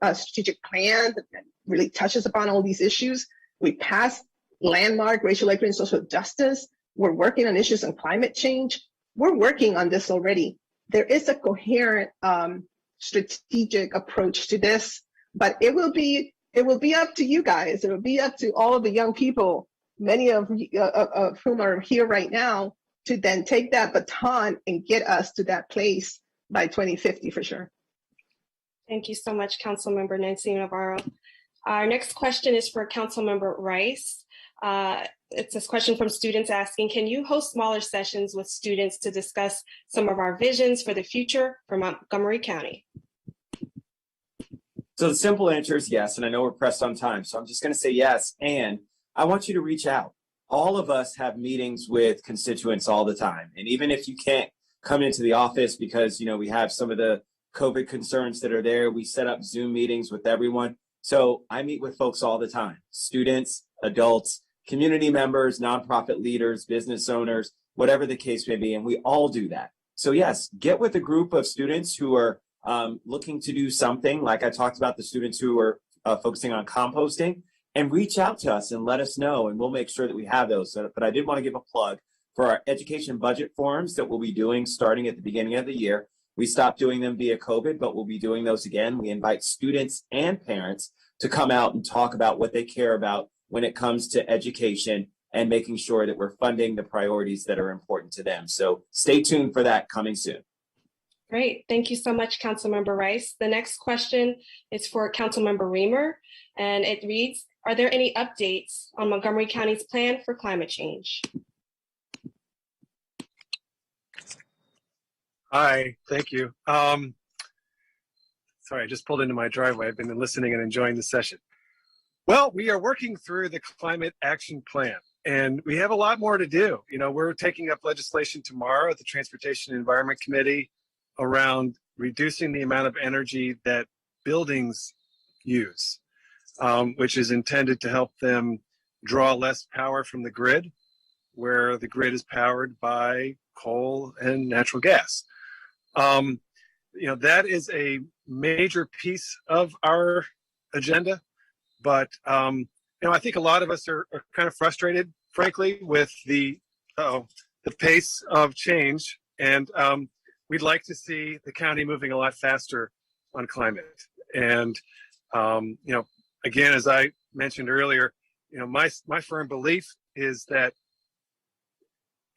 Speaker 8: a strategic plan that really touches upon all these issues. We passed landmark racial equity and social justice. We're working on issues on climate change. We're working on this already. There is a coherent strategic approach to this, but it will be up to you guys. It will be up to all of the young people, many of whom are here right now, to then take that baton and get us to that place by 2050 for sure.
Speaker 1: Thank you so much, Councilmember Nancy Navarro. Our next question is for Councilmember Rice. It's this question from students asking, can you host smaller sessions with students to discuss some of our visions for the future for Montgomery County?
Speaker 24: So the simple answer is yes, and I know we're pressed on time, so I'm just going to say yes, and I want you to reach out. All of us have meetings with constituents all the time, and even if you can't come into the office because, we have some of the COVID concerns that are there. We set up Zoom meetings with everyone. So I meet with folks all the time, students, adults, community members, nonprofit leaders, business owners, whatever the case may be. And we all do that. So yes, get with a group of students who are looking to do something, like I talked about the students who are focusing on composting, and reach out to us and let us know, and we'll make sure that we have those. But I did want to give a plug for our education budget forums that we'll be doing starting at the beginning of the year. We stopped doing them via COVID, but we'll be doing those again. We invite students and parents to come out and talk about what they care about when it comes to education and making sure that we're funding the priorities that are important to them. So stay tuned for that coming soon.
Speaker 1: Great. Thank you so much, Councilmember Rice. The next question is for Councilmember Reamer, and it reads, are there any updates on Montgomery County's plan for climate change?
Speaker 17: Hi, thank you. Sorry, I just pulled into my driveway. I've been listening and enjoying the session. Well, we are working through the Climate Action Plan, and we have a lot more to do. You know, we're taking up legislation tomorrow at the Transportation and Environment Committee around reducing the amount of energy that buildings use, which is intended to help them draw less power from the grid, where the grid is powered by coal and natural gas. You know, that is a major piece of our agenda, but you know, I think a lot of us are kind of frustrated, frankly, with the pace of change, and we'd like to see the county moving a lot faster on climate. And you know, again, as I mentioned earlier, you know, my firm belief is that,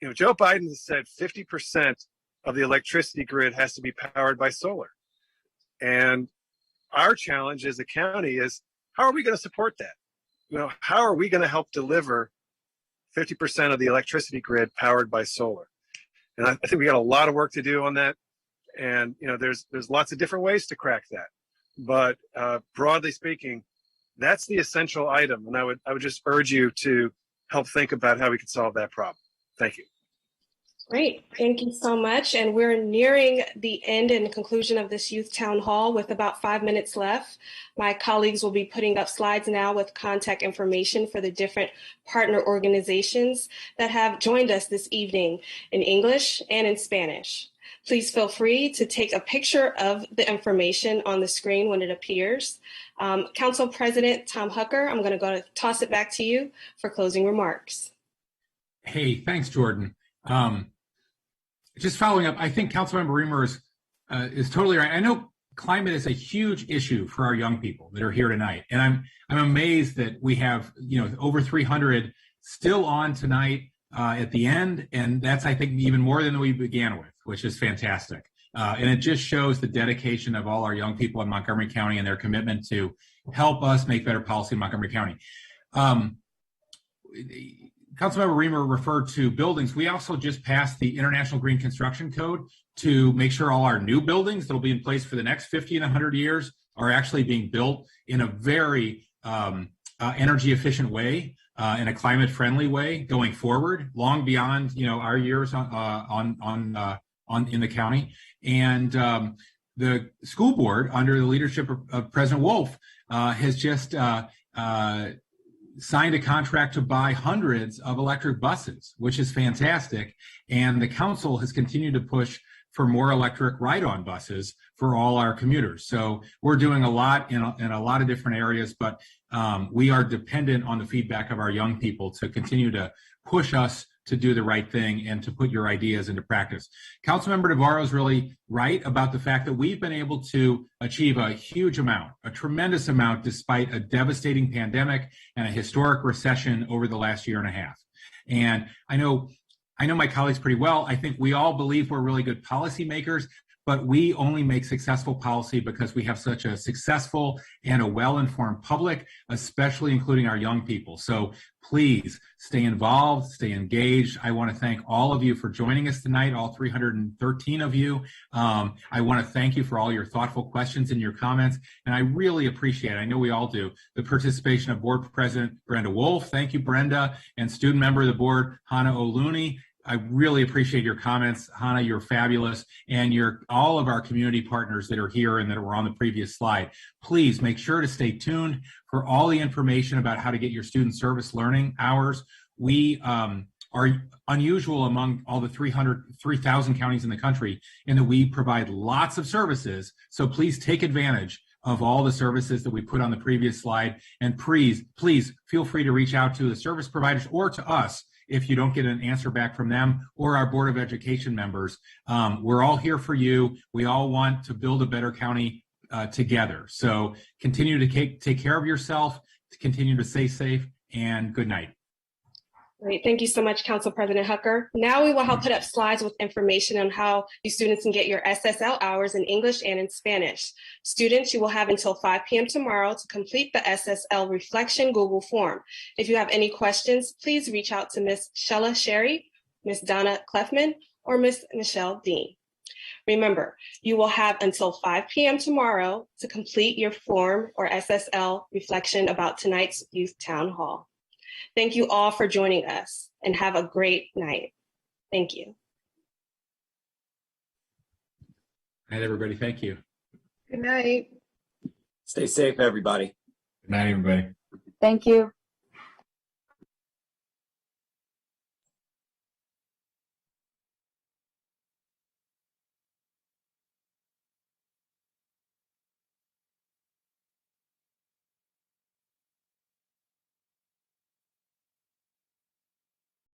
Speaker 17: you know, Joe Biden has said 50% of the electricity grid has to be powered by solar. And our challenge as a county is, how are we going to support that? You know, how are we going to help deliver 50% of the electricity grid powered by solar? And I think we got a lot of work to do on that. And, you know, there's lots of different ways to crack that. But broadly speaking, that's the essential item. And I would just urge you to help think about how we could solve that problem. Thank you.
Speaker 1: Great. Thank you so much. And we're nearing the end and conclusion of this youth town hall with about 5 minutes left. My colleagues will be putting up slides now with contact information for the different partner organizations that have joined us this evening in English and in Spanish. Please feel free to take a picture of the information on the screen when it appears. Council President Tom Hucker, I'm going to toss it back to you for closing remarks.
Speaker 5: Hey, thanks, Jordan. Just following up, I think Councilmember Reamer is totally right. I know climate is a huge issue for our young people that are here tonight, and I'm amazed that we have, you know, over 300 still on tonight at the end, and that's, I think, even more than we began with, which is fantastic. And it just shows the dedication of all our young people in Montgomery County and their commitment to help us make better policy in Montgomery County. Councilmember Reamer referred to buildings. We also just passed the International Green Construction Code to make sure all our new buildings that will be in place for the next 50 and 100 years are actually being built in a very energy efficient way, in a climate friendly way going forward, long beyond, you know, our years in the county. And the school board, under the leadership of President Wolf, has just signed a contract to buy hundreds of electric buses, which is fantastic. And the council has continued to push for more electric ride-on buses for all our commuters. So we're doing a lot in a lot of different areas, but we are dependent on the feedback of our young people to continue to push us to do the right thing and to put your ideas into practice. Councilmember Navarro is really right about the fact that we've been able to achieve a huge amount, a tremendous amount, despite a devastating pandemic and a historic recession over the last year and a half. And I know my colleagues pretty well. I think we all believe we're really good policymakers, but we only make successful policy because we have such a successful and a well-informed public, especially including our young people. So please stay involved, stay engaged. I want to thank all of you for joining us tonight, all 313 of you. I want to thank you for all your thoughtful questions and your comments, and I really appreciate it. I know we all do. The participation of Board President Brenda Wolf. Thank you, Brenda, and student member of the board, Hannah O'Looney, I really appreciate your comments. Hannah, you're fabulous. And all of our community partners that are here and that were on the previous slide. Please make sure to stay tuned for all the information about how to get your student service learning hours. We are unusual among all the 3,000 counties in the country in that we provide lots of services. So please take advantage of all the services that we put on the previous slide. And please feel free to reach out to the service providers or to us if you don't get an answer back from them or our Board of Education members. We're all here for you. We all want to build a better county together. So continue to take care of yourself, continue to stay safe, and good night.
Speaker 1: Great. Thank you so much, Council President Hucker. Now we will help put up slides with information on how you students can get your SSL hours in English and in Spanish. Students, you will have until 5 p.m. tomorrow to complete the SSL Reflection Google form. If you have any questions, please reach out to Ms. Shella Sherry, Ms. Donna Clefman, or Ms. Michelle Dean. Remember, you will have until 5 p.m. tomorrow to complete your form or SSL reflection about tonight's Youth Town Hall. Thank you all for joining us and have a great night. Thank you.
Speaker 5: Good night, everybody. Thank you.
Speaker 8: Good night.
Speaker 24: Stay safe, everybody.
Speaker 4: Good night, everybody.
Speaker 15: Thank you.